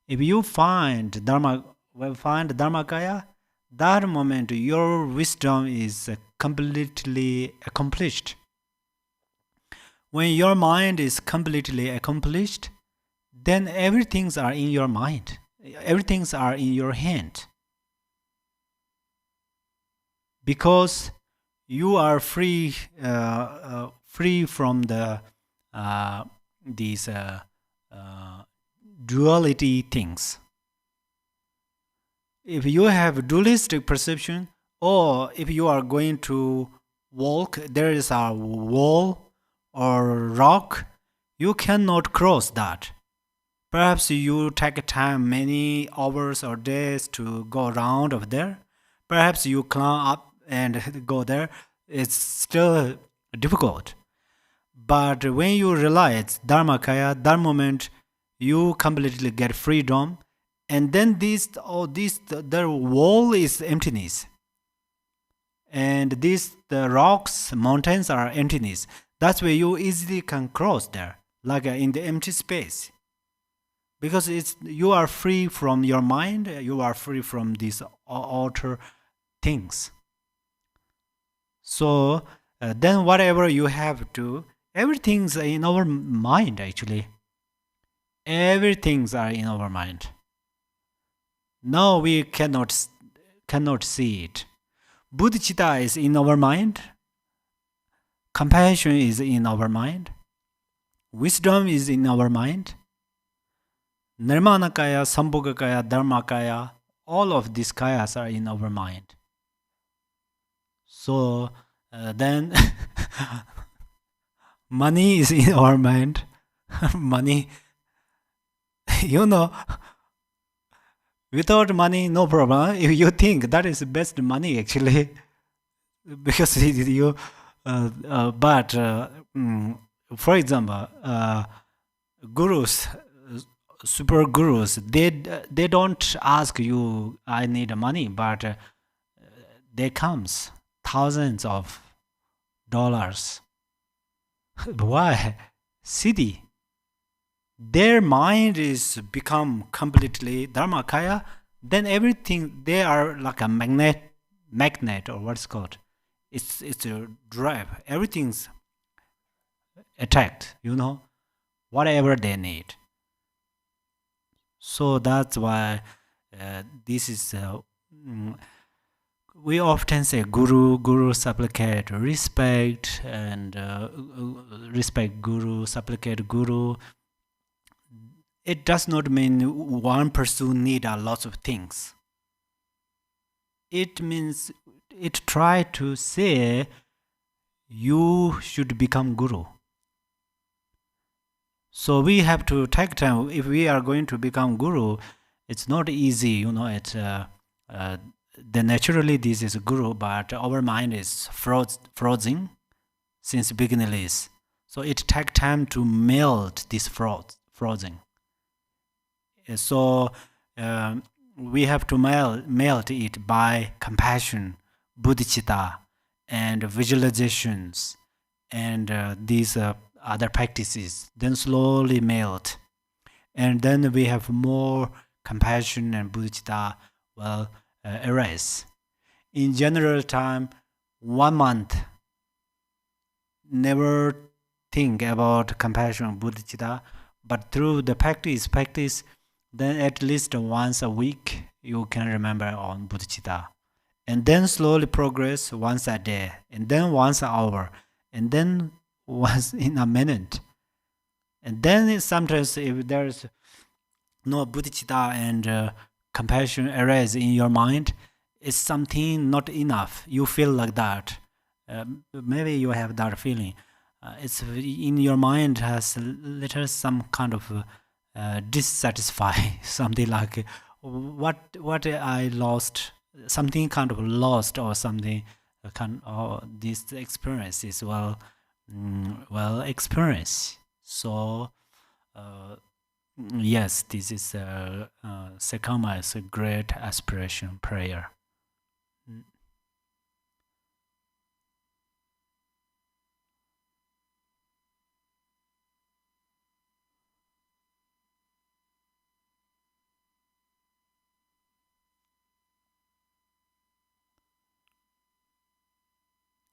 If you find Dharmakaya, that moment your wisdom is completely accomplished. When your mind is completely accomplished, then everything's are in your mind. Everything's are in your hand. Because you are free from these duality things. If you have dualistic perception, or if you are going to walk, there is a wall or rock, you cannot cross that. Perhaps you take time, many hours or days to go around over there. Perhaps you climb up and go there. It's still difficult. But when you realize Dharmakaya, that moment you completely get freedom, and then the wall is emptiness, and the rocks, mountains are emptiness. That's where you easily can cross there, like in the empty space, because you are free from your mind. You are free from these outer things. So then whatever you have to, everything's in our mind. Actually, everything's are in our mind. Now we cannot see it. Bodhicitta is in our mind. Compassion is in our mind. Wisdom is in our mind. Nirmanakaya, Sambhogakaya, Dharmakaya, all of these kayas are in our mind. So then money is in our mind. Money, without money, no problem. If you think that is the best money, actually, because you, but for example, gurus, super gurus, they don't ask you, I need money, but they comes thousands of dollars. Why? Siddhi. Their mind is become completely Dharmakaya, then everything, they are like a magnet or what's called. it's a drive. Everything's attacked, whatever they need. So that's why this is we often say guru supplicate respect, and respect guru, supplicate guru. It does not mean one person need a lot of things. It means it try to say you should become guru. So we have to take time. If we are going to become guru, it's not easy, it's then naturally this is a guru, but our mind is frozen since beginningless. So it takes time to melt this frozen. So we have to melt it by compassion, bodhicitta, and visualizations, and these other practices. Then slowly melt, and then we have more compassion and bodhicitta arise. In general time, 1 month, never think about compassion and bodhicitta, but through the practice, then at least once a week you can remember on bodhicitta, and then slowly progress once a day, and then once an hour, and then once in a minute. And then sometimes if there's no bodhicitta and compassion arise in your mind, it's something not enough. You feel like that. Maybe you have that feeling. It's in your mind has little some kind of dissatisfied, something like what I lost, something kind of lost, or something this experience is well experience. So yes, this is Serkhangma is a great aspiration prayer.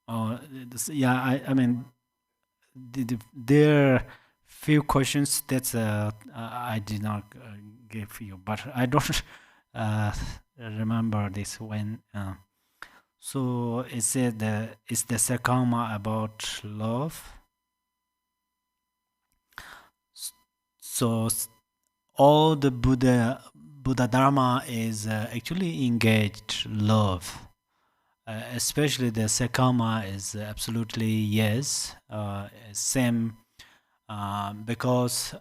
I mean, there are few questions that I did not give you, but I don't remember this when. So it said is the Serkhangma about love? So all the Buddha Dharma is actually engaged love. Especially the Serkhangma is absolutely yes, same, because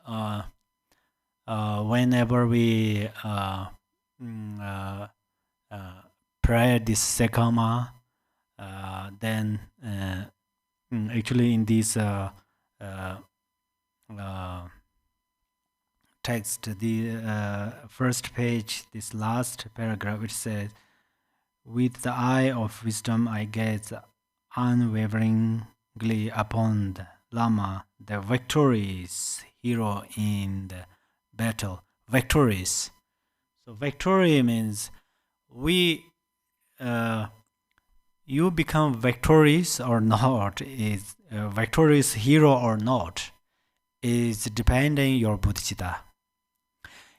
whenever we pray this Serkhangma, then actually in this text, the first page, this last paragraph, it says, with the eye of wisdom I gaze unwaveringly upon the Lama, the victorious hero in the battle. Victorious. So victory means you become victorious or not, is victorious hero or not, is depending your bodhicitta.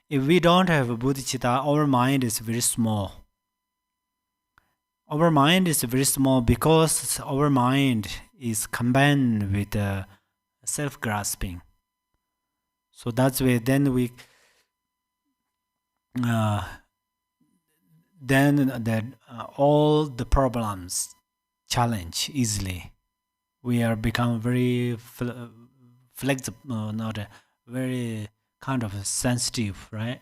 If we don't have a bodhicitta, our mind is very small. Our mind is very small because our mind is combined with self-grasping. So that's why then we all the problems challenge easily. We are become very flexible, not very kind of sensitive, right?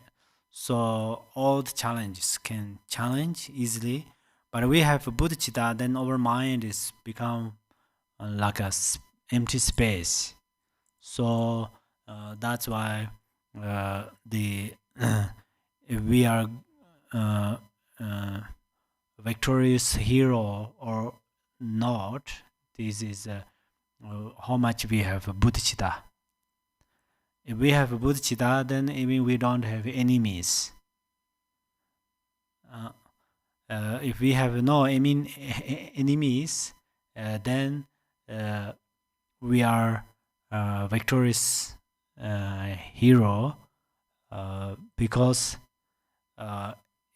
So all the challenges can challenge easily. But we have bodhicitta, then our mind is become like a empty space. So that's why if we are victorious hero or not, this is how much we have bodhicitta. If we have bodhicitta, then even we don't have enemies. If we have no enemies, then we are victorious hero, because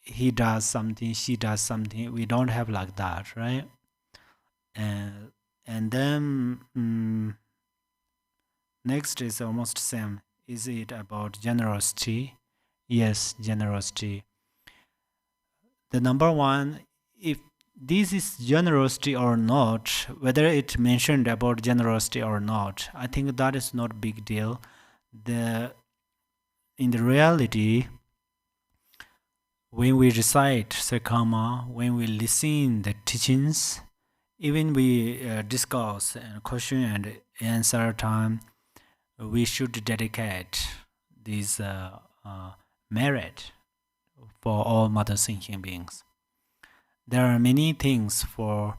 he does something, she does something. We don't have like that, right? And then next is almost same. Is it about generosity? Yes, generosity. The number one, if this is generosity or not, whether it mentioned about generosity or not, I think that is not big deal. In the reality, when we recite Serkhangma, when we listen the teachings, even we discuss and question and answer time, we should dedicate this merit for all mother thinking beings. There are many things for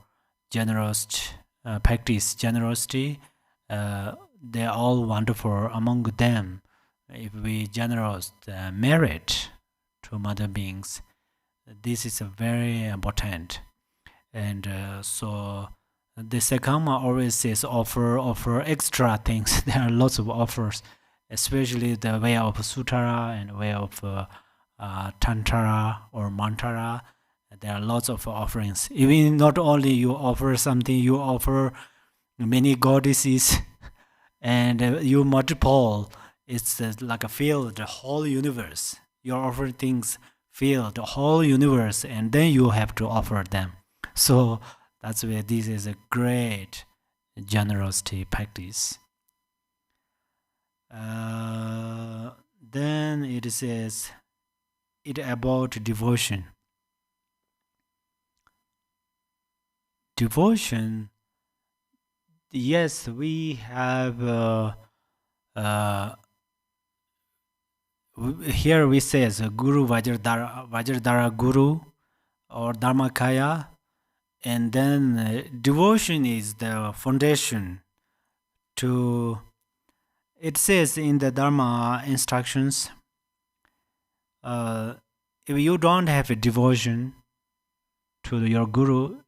practice generosity. They are all wonderful. Among them, if we generous merit to mother beings, this is a very important. And so the Serkhangma always says offer extra things. There are lots of offers, especially the way of Sutara and way of Tantara or Mantara. There are lots of offerings. Even not only you offer something, you offer many goddesses, and you multiple. It's like a field, the whole universe. You offer things, fill the whole universe, and then you have to offer them. So that's where this is a great generosity practice. Then it says it about devotion. Devotion, yes, we have here we says Guru Vajradhara Guru or Dharmakaya, and then devotion is the foundation to. It says in the Dharma instructions, if you don't have a devotion to your guru,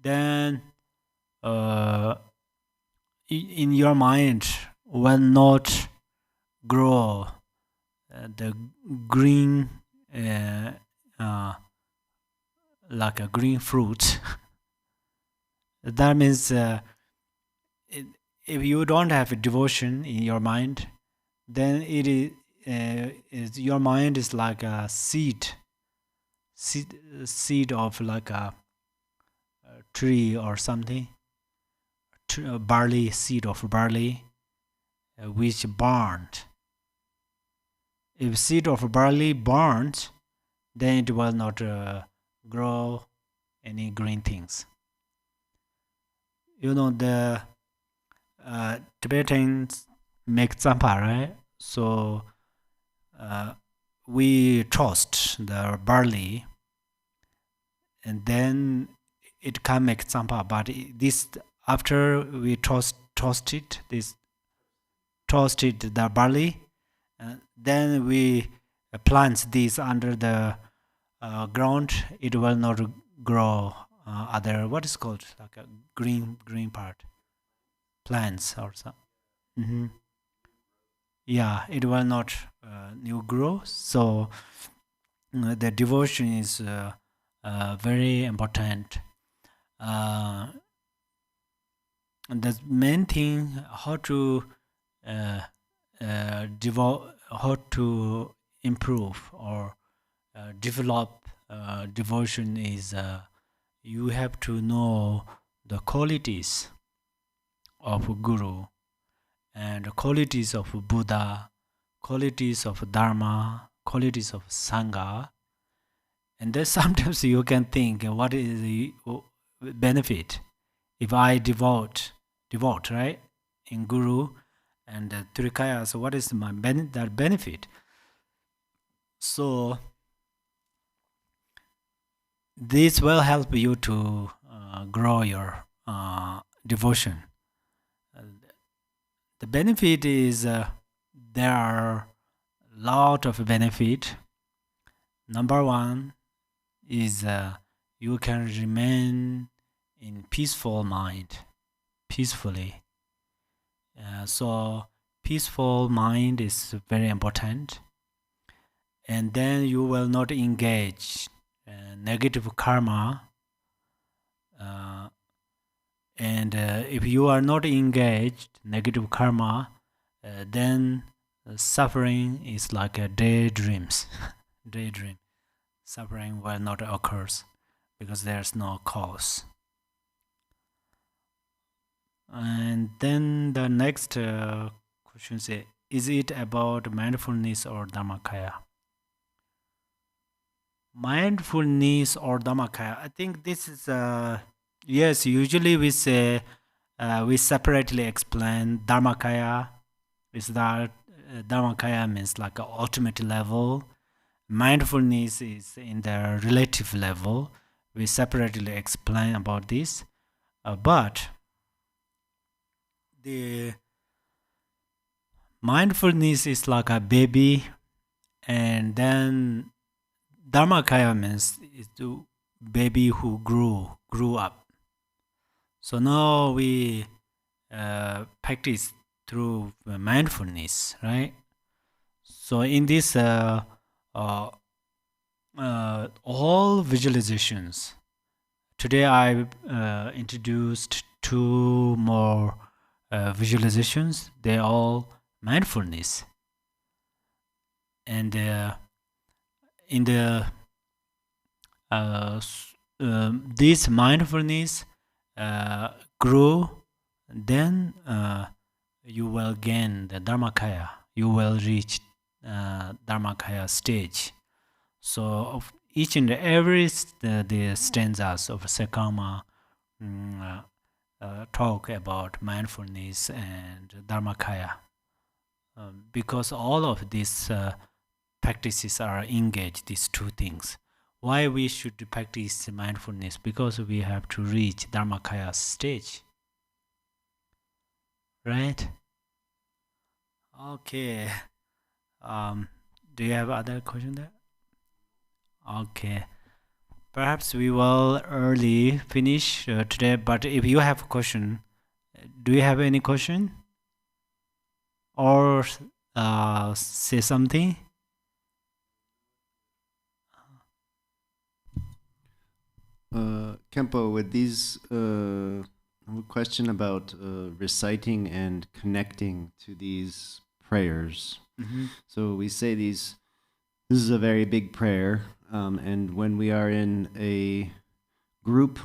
then in your mind will not grow the green, like a green fruit. That means if you don't have a devotion in your mind, then it is your mind is like a seed of like a tree or something, barley, seed of barley, which burnt. If seed of barley burnt, then it will not grow any green things. You know, the Tibetans make tsampa, right? So we toast the barley, and then it can make tsampa. But this, after we toasted the barley, then we plant this under the ground. It will not grow other, what is called, like a green part, plants or something. Yeah, it will not new grow. So the devotion is very important. The main thing, how to how to improve or develop devotion is you have to know the qualities of Guru and the qualities of Buddha, qualities of Dharma, qualities of Sangha. And then sometimes you can think, what is the benefit if I devote, right, in Guru and Trikaya? So what is my that benefit? So this will help you to grow your devotion. The benefit is there are a lot of benefit. Number one is you can remain peaceful mind, peacefully. So peaceful mind is very important, and then you will not engage negative karma. And if you are not engaged negative karma, then suffering is like a daydreams. Daydream. Suffering will not occurs because there's no cause. And then the next question is it about mindfulness or dharmakaya? Mindfulness or dharmakaya? I think this is yes. Usually we say we separately explain dharmakaya. Is that dharmakaya means like an ultimate level. Mindfulness is in the relative level. We separately explain about this, but the mindfulness is like a baby, and then dharmakaya means is the baby who grew up. So now we practice through mindfulness, right? So in this all visualizations, today I introduced two more visualizations. They're all mindfulness, and in the this mindfulness grow, then you will gain the dharmakaya. You will reach dharmakaya stage. So of each and every the stanzas of Serkhangma talk about mindfulness and dharmakaya, because all of these practices are engaged, these two things. Why we should practice mindfulness? Because we have to reach dharmakaya stage, right? Okay. Do you have other question there? Okay. Perhaps we will early finish today, but if you have a question, do you have any question? Or say something? Khenpo, with these question about reciting and connecting to these prayers. Mm-hmm. So we say this is a very big prayer, and when we are in a group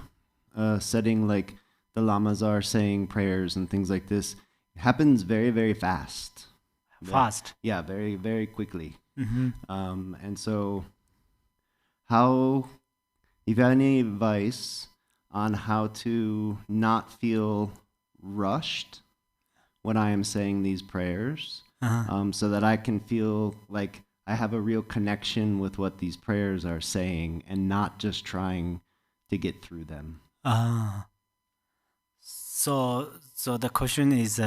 setting, like the lamas are saying prayers and things like this, it happens very, very fast. Fast? Yeah, very, very quickly. Mm-hmm. And so how, if you have any advice on how to not feel rushed when I am saying these prayers, so that I can feel like I have a real connection with what these prayers are saying and not just trying to get through them. So the question is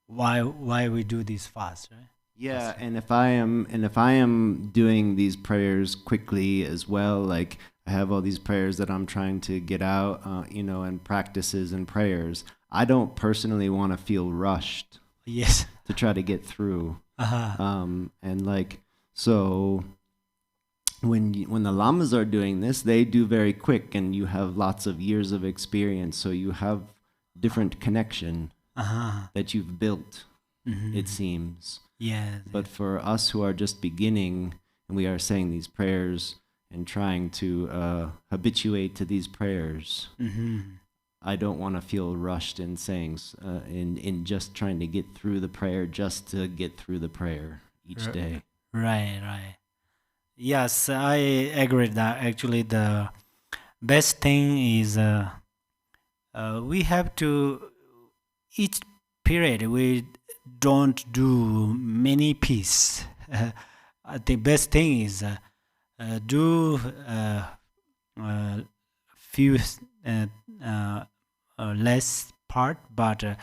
why we do this fast, right? Yeah, and if I am doing these prayers quickly as well, like I have all these prayers that I'm trying to get out, and practices and prayers, I don't personally want to feel rushed. Yes. To try to get through. And like, so when the lamas are doing this, they do very quick, and you have lots of years of experience, so you have different connection that you've built, it seems. Yeah. But for us who are just beginning, and we are saying these prayers and trying to habituate to these prayers, I don't want to feel rushed in saying, in just trying to get through the prayer, just to get through the prayer each day. Right. Yes, I agree that actually the best thing is we have to, each period we don't do many pieces. The best thing is do few less part, but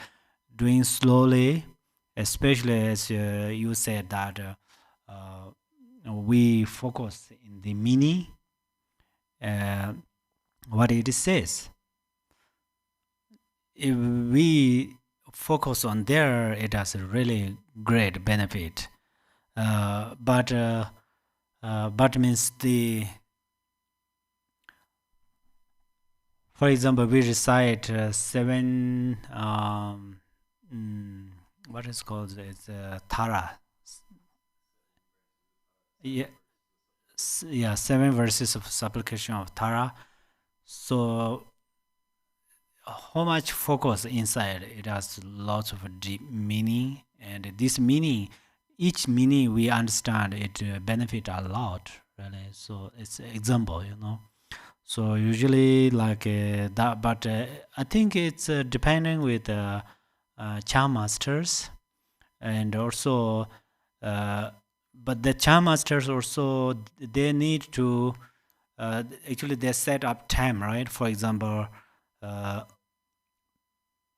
doing slowly, especially as you said that we focus in the meaning, what it says. if we focus on there, it has a really great benefit. But means for example, we recite seven. What is called? It's Tara. Yeah, yeah, 7 verses of supplication of Tara. So how much focus inside? It has lots of deep meaning, and this meaning, each meaning we understand, it benefit a lot, really. So it's an example, So usually like that, but I think it's depending with Cha masters, and also, but the Cha masters also, they need to actually they set up time, right? For example,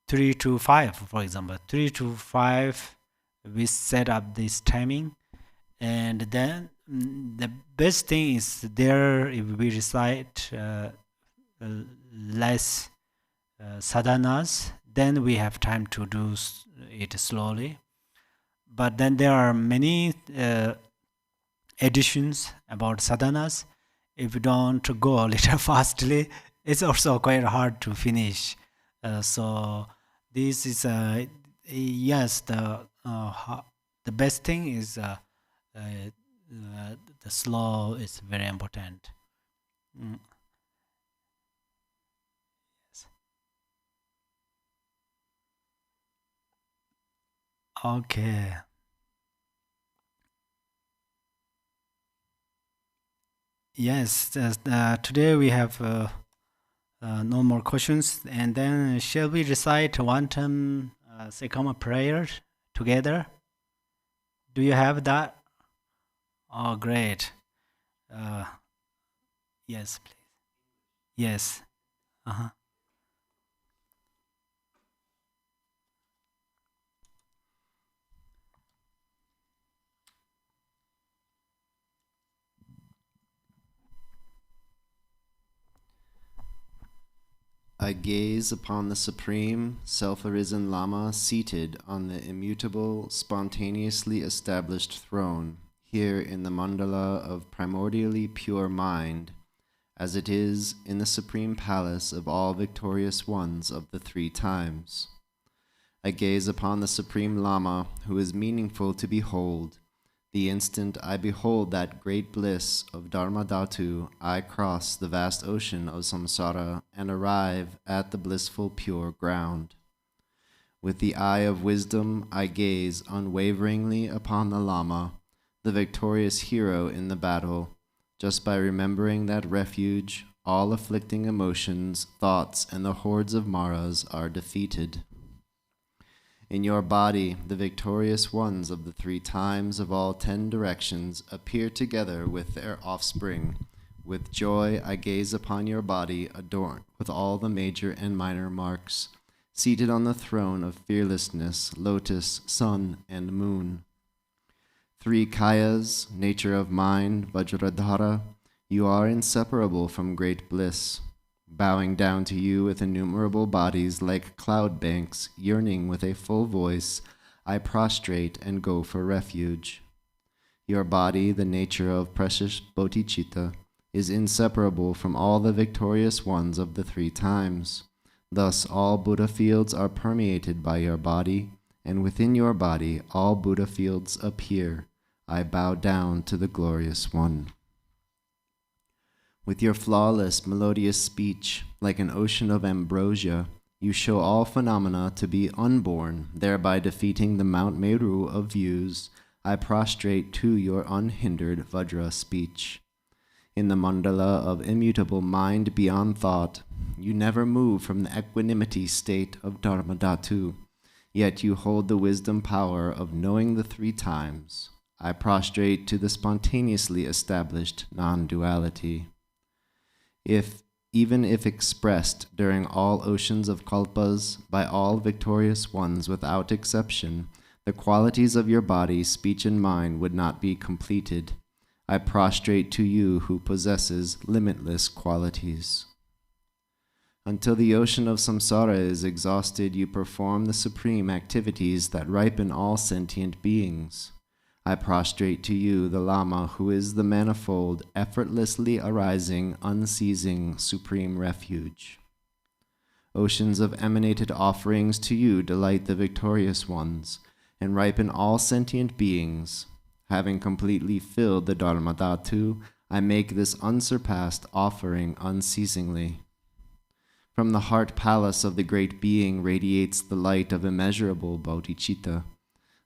3 to 5, for example, 3 to 5, we set up this timing, and then the best thing is there if we recite less sadhanas, then we have time to do it slowly. But then there are many editions about sadhanas. If you don't go a little fastly, it's also quite hard to finish. So this is yes, the best thing is the slow is very important. Mm. Yes. Okay. Yes. Today we have no more questions, and then shall we recite one time Serkhangma prayer together? Do you have that? Oh, great. Yes, please. Yes. Uh-huh. I gaze upon the Supreme, self-arisen Lama seated on the immutable, spontaneously established throne, here in the mandala of primordially pure mind, as it is in the supreme palace of all victorious ones of the three times. I gaze upon the Supreme Lama, who is meaningful to behold. The instant I behold that great bliss of Dharma Dhatu, I cross the vast ocean of samsara and arrive at the blissful pure ground. With the eye of wisdom, I gaze unwaveringly upon the Lama, the victorious hero in the battle. Just by remembering that refuge, all afflicting emotions, thoughts, and the hordes of Maras are defeated. In your body, the victorious ones of the three times of all 10 directions appear together with their offspring. With joy, I gaze upon your body adorned with all the major and minor marks, seated on the throne of fearlessness, lotus, sun, and moon. Three kayas, nature of mind, Vajradhara, you are inseparable from great bliss. Bowing down to you with innumerable bodies like cloud banks, yearning with a full voice, I prostrate and go for refuge. Your body, the nature of precious bodhicitta, is inseparable from all the victorious ones of the three times. Thus all Buddha fields are permeated by your body, and within your body all Buddha fields appear. I bow down to the glorious one. With your flawless, melodious speech, like an ocean of ambrosia, you show all phenomena to be unborn, thereby defeating the Mount Meru of views. I prostrate to your unhindered Vajra speech. In the mandala of immutable mind beyond thought, you never move from the equanimity state of Dharma Dhatu, yet you hold the wisdom power of knowing the three times. I prostrate to the spontaneously established non-duality. Even if expressed during all oceans of kalpas by all victorious ones without exception, the qualities of your body, speech, and mind would not be completed. I prostrate to you who possesses limitless qualities. Until the ocean of samsara is exhausted, you perform the supreme activities that ripen all sentient beings. I prostrate to you, the Lama, who is the manifold, effortlessly arising, unceasing, supreme refuge. Oceans of emanated offerings to you delight the victorious ones, and ripen all sentient beings. Having completely filled the Dharma Dhatu, I make this unsurpassed offering unceasingly. From the heart palace of the great being radiates the light of immeasurable bodhicitta.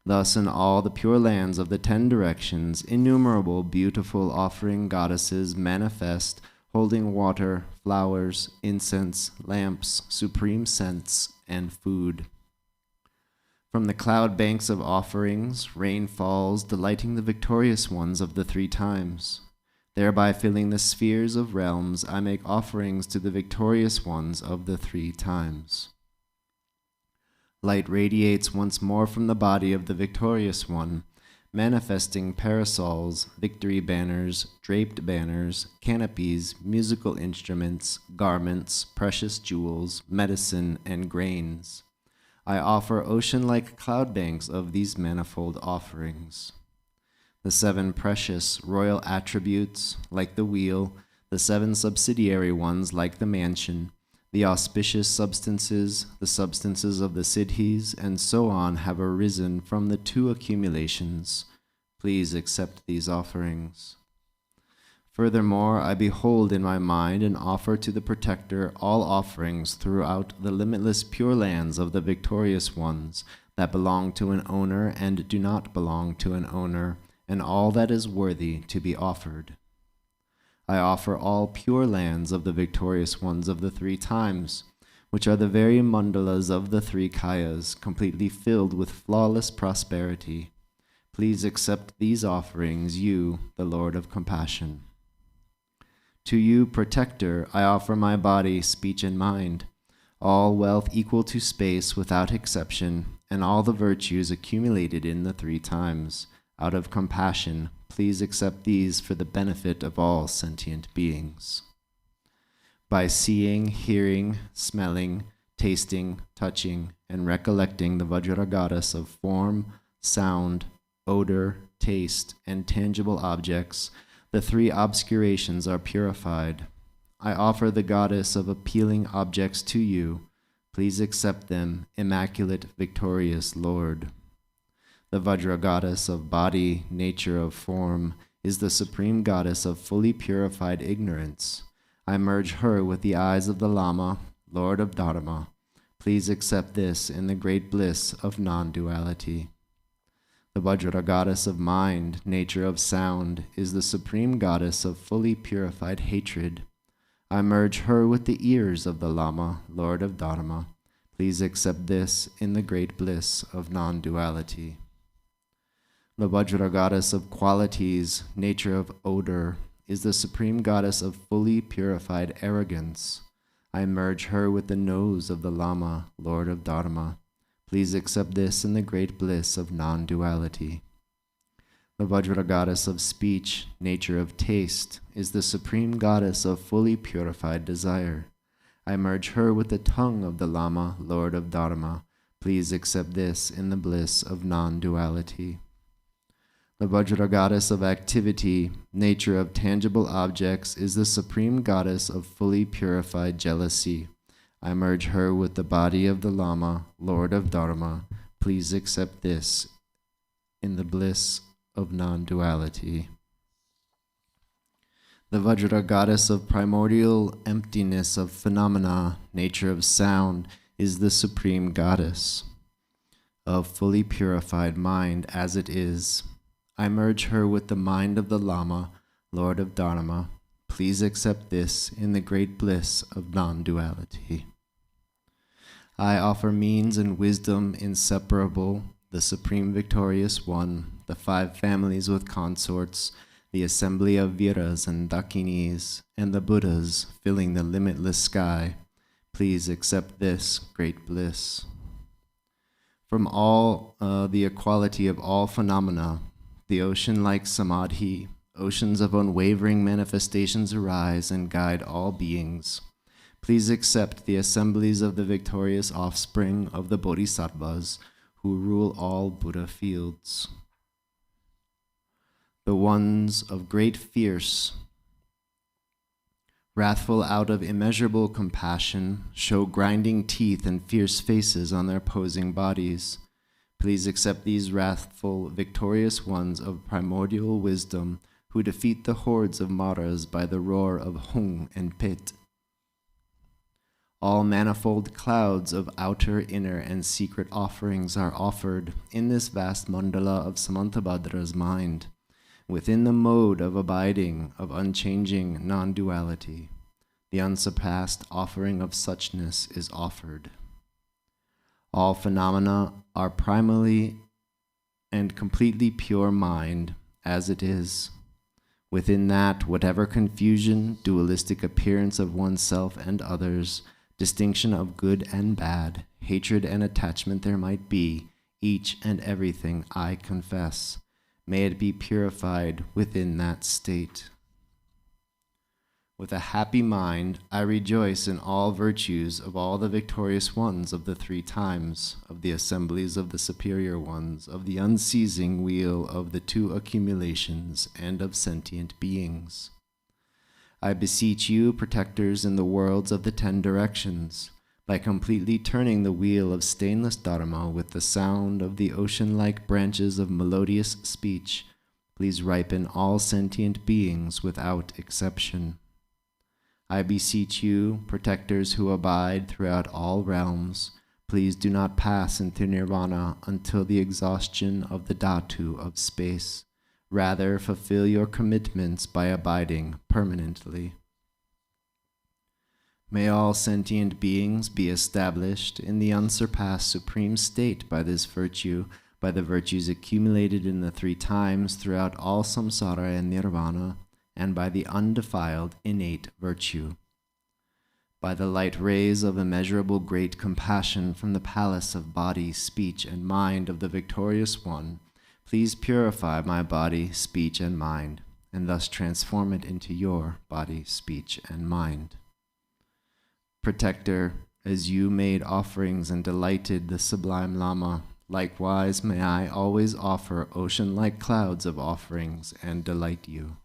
Thus in all the pure lands of the 10 directions, innumerable beautiful offering goddesses manifest, holding water, flowers, incense, lamps, supreme scents, and food. From the cloud banks of offerings, rain falls, delighting the victorious ones of the 3 times. Thereby filling the spheres of realms, I make offerings to the victorious ones of the 3 times. Light radiates once more from the body of the victorious one, manifesting parasols, victory banners, draped banners, canopies, musical instruments, garments, precious jewels, medicine, and grains. I offer ocean-like cloud banks of these manifold offerings. The 7 precious royal attributes, like the wheel, the 7 subsidiary ones, like the mansion, the auspicious substances, the substances of the siddhis, and so on, have arisen from the 2 accumulations. Please accept these offerings. Furthermore, I behold in my mind and offer to the Protector all offerings throughout the limitless pure lands of the victorious ones that belong to an owner and do not belong to an owner, and all that is worthy to be offered. I offer all pure lands of the victorious ones of the 3 times, which are the very mandalas of the 3 kayas, completely filled with flawless prosperity. Please accept these offerings, you, the Lord of Compassion. To you, Protector, I offer my body, speech, and mind, all wealth equal to space without exception, and all the virtues accumulated in the 3 times. Out of compassion, please accept these for the benefit of all sentient beings. By seeing, hearing, smelling, tasting, touching, and recollecting the Vajragatas of form, sound, odor, taste, and tangible objects, the 3 obscurations are purified. I offer the goddess of appealing objects to you. Please accept them, immaculate, victorious Lord. The Vajra goddess of body, nature of form, is the supreme goddess of fully purified ignorance. I merge her with the eyes of the Lama, Lord of Dharma. Please accept this in the great bliss of non-duality. The Vajra goddess of mind, nature of sound, is the supreme goddess of fully purified hatred. I merge her with the ears of the Lama, Lord of Dharma. Please accept this in the great bliss of non-duality. The Vajra goddess of qualities, nature of odor, is the supreme goddess of fully purified arrogance. I merge her with the nose of the Lama, Lord of Dharma. Please accept this in the great bliss of non-duality. The Vajra goddess of speech, nature of taste, is the supreme goddess of fully purified desire. I merge her with the tongue of the Lama, Lord of Dharma. Please accept this in the bliss of non-duality. The Vajra goddess of activity, nature of tangible objects, is the supreme goddess of fully purified jealousy. I merge her with the body of the Lama, Lord of Dharma. Please accept this in the bliss of non-duality. The Vajra goddess of primordial emptiness of phenomena, nature of sound, is the supreme goddess of fully purified mind as it is. I merge her with the mind of the Lama, Lord of Dharma. Please accept this in the great bliss of non-duality. I offer means and wisdom inseparable, the Supreme Victorious One, the 5 families with consorts, the assembly of Viras and Dakinis, and the Buddhas filling the limitless sky. Please accept this great bliss. From all the equality of all phenomena, the ocean-like samadhi, oceans of unwavering manifestations arise and guide all beings. Please accept the assemblies of the victorious offspring of the Bodhisattvas who rule all Buddha fields. The ones of great fierce, wrathful out of immeasurable compassion, show grinding teeth and fierce faces on their posing bodies. Please accept these wrathful, victorious ones of primordial wisdom who defeat the hordes of Maras by the roar of Hung and Pit. All manifold clouds of outer, inner, and secret offerings are offered in this vast mandala of Samantabhadra's mind, within the mode of abiding, of unchanging non-duality. The unsurpassed offering of suchness is offered. All phenomena are primally and completely pure mind, as it is. Within that, whatever confusion, dualistic appearance of oneself and others, distinction of good and bad, hatred and attachment there might be, each and everything I confess. May it be purified within that state. With a happy mind, I rejoice in all virtues of all the victorious ones of the 3 times, of the assemblies of the superior ones, of the unceasing wheel of the 2 accumulations, and of sentient beings. I beseech you, protectors in the worlds of the 10 directions, by completely turning the wheel of stainless Dharma with the sound of the ocean-like branches of melodious speech, please ripen all sentient beings without exception. I beseech you, protectors who abide throughout all realms, please do not pass into nirvana until the exhaustion of the dhatu of space. Rather, fulfill your commitments by abiding permanently. May all sentient beings be established in the unsurpassed supreme state by this virtue, by the virtues accumulated in the 3 times throughout all samsara and nirvana, and by the undefiled innate virtue. By the light rays of immeasurable great compassion from the palace of body, speech, and mind of the victorious one, please purify my body, speech, and mind, and thus transform it into your body, speech, and mind. Protector, as you made offerings and delighted the sublime Lama, likewise may I always offer ocean-like clouds of offerings and delight you.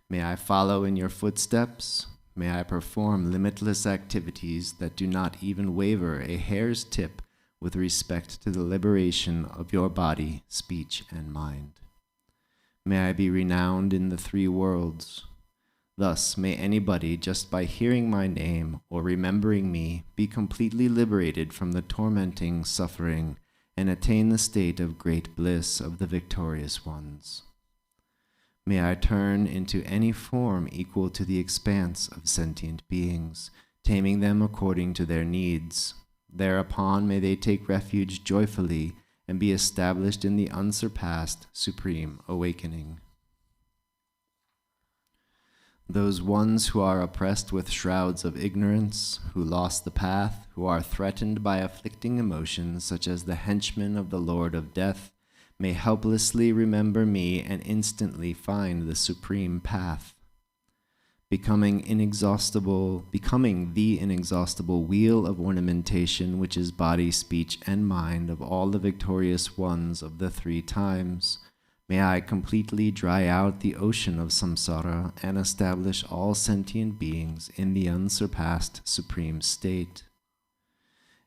May I follow in your footsteps. May I perform limitless activities that do not even waver a hair's tip with respect to the liberation of your body, speech, and mind. May I be renowned in the 3 worlds. Thus, may anybody, just by hearing my name or remembering me, be completely liberated from the tormenting suffering and attain the state of great bliss of the victorious ones. May I turn into any form equal to the expanse of sentient beings, taming them according to their needs. Thereupon may they take refuge joyfully and be established in the unsurpassed supreme awakening. Those ones who are oppressed with shrouds of ignorance, who lost the path, who are threatened by afflicting emotions such as the henchmen of the Lord of Death, may helplessly remember me and instantly find the supreme path. Becoming the inexhaustible wheel of ornamentation which is body, speech, and mind of all the victorious ones of the 3 times, may I completely dry out the ocean of samsara and establish all sentient beings in the unsurpassed supreme state.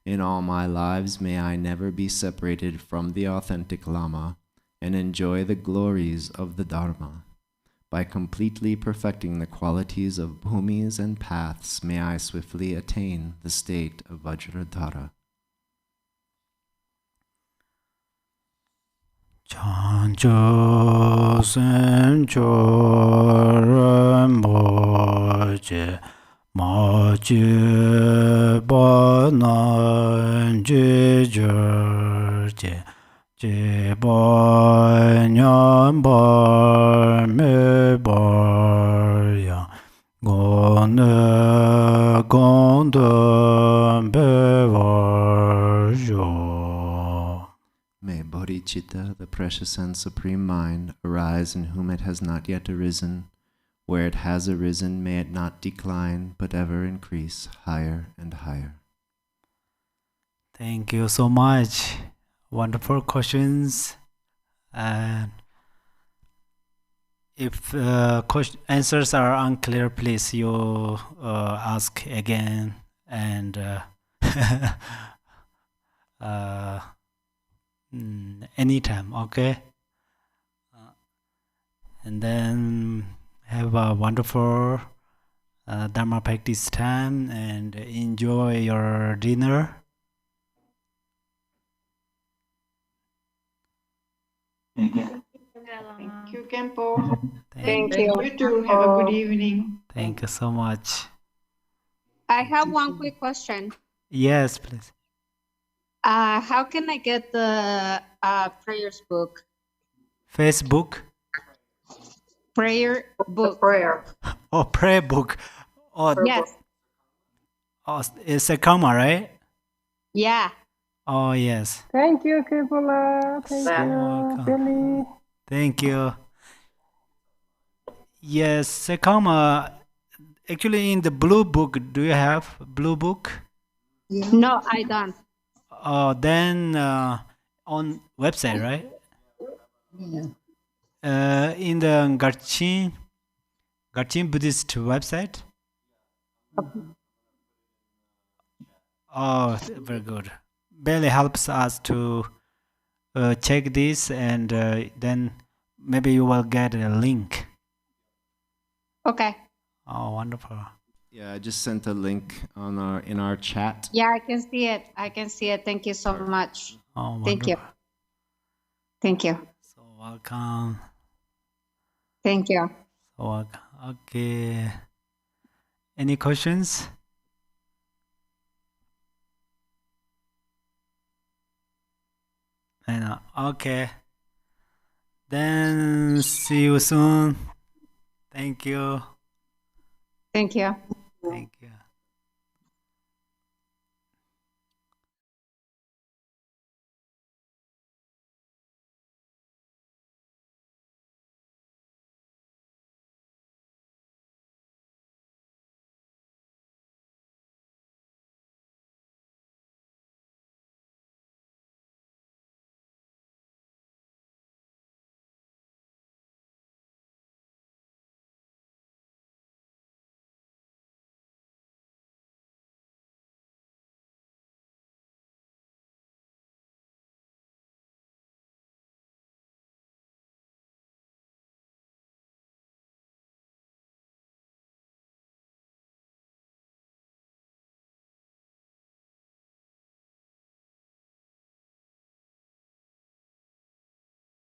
In all my lives may I never be separated from the authentic Lama and enjoy the glories of the Dharma. By completely perfecting the qualities of bhumis and paths, may I swiftly attain the state of Vajradhara. Chancho sencho remboje maje banan jejerje je banyan bar me bar ya gone gondam bevarjo. May Bodhicitta, the precious and supreme mind, arise in whom it has not yet arisen, Where it has arisen, may it not decline, but ever increase higher and higher. Thank you so much. Wonderful questions. And if answers are unclear, please you ask again and anytime, okay? And then have a wonderful Dharma practice time and enjoy your dinner. Thank you, Khenpo. Thank you. You too. Have a good evening. Thank you so much. I have one quick question. Yes, please. How can I get the prayers book? Facebook Prayer book. Prayer. or prayer book. Oh, Yes. oh, it's Serkhangma, right? Yeah. Oh, yes. Thank you, Kepala. Thank You're you, welcome. Billy. Thank you. Yes, Serkhangma. Actually, in the blue book, do you have blue book? No, I don't. Oh, then on website, right? In the Garchin Buddhist website. Oh, very good. Barely helps us to check this, and then maybe you will get a link. Okay. Oh, wonderful. Yeah, I just sent a link on in our chat. Yeah, I can see it. I can see it. Thank you so much. Oh, wonderful. Thank you. Thank you. So welcome. Thank you. So welcome. Okay. Any questions? And okay. Then see you soon. Thank you. Thank you. Thank you.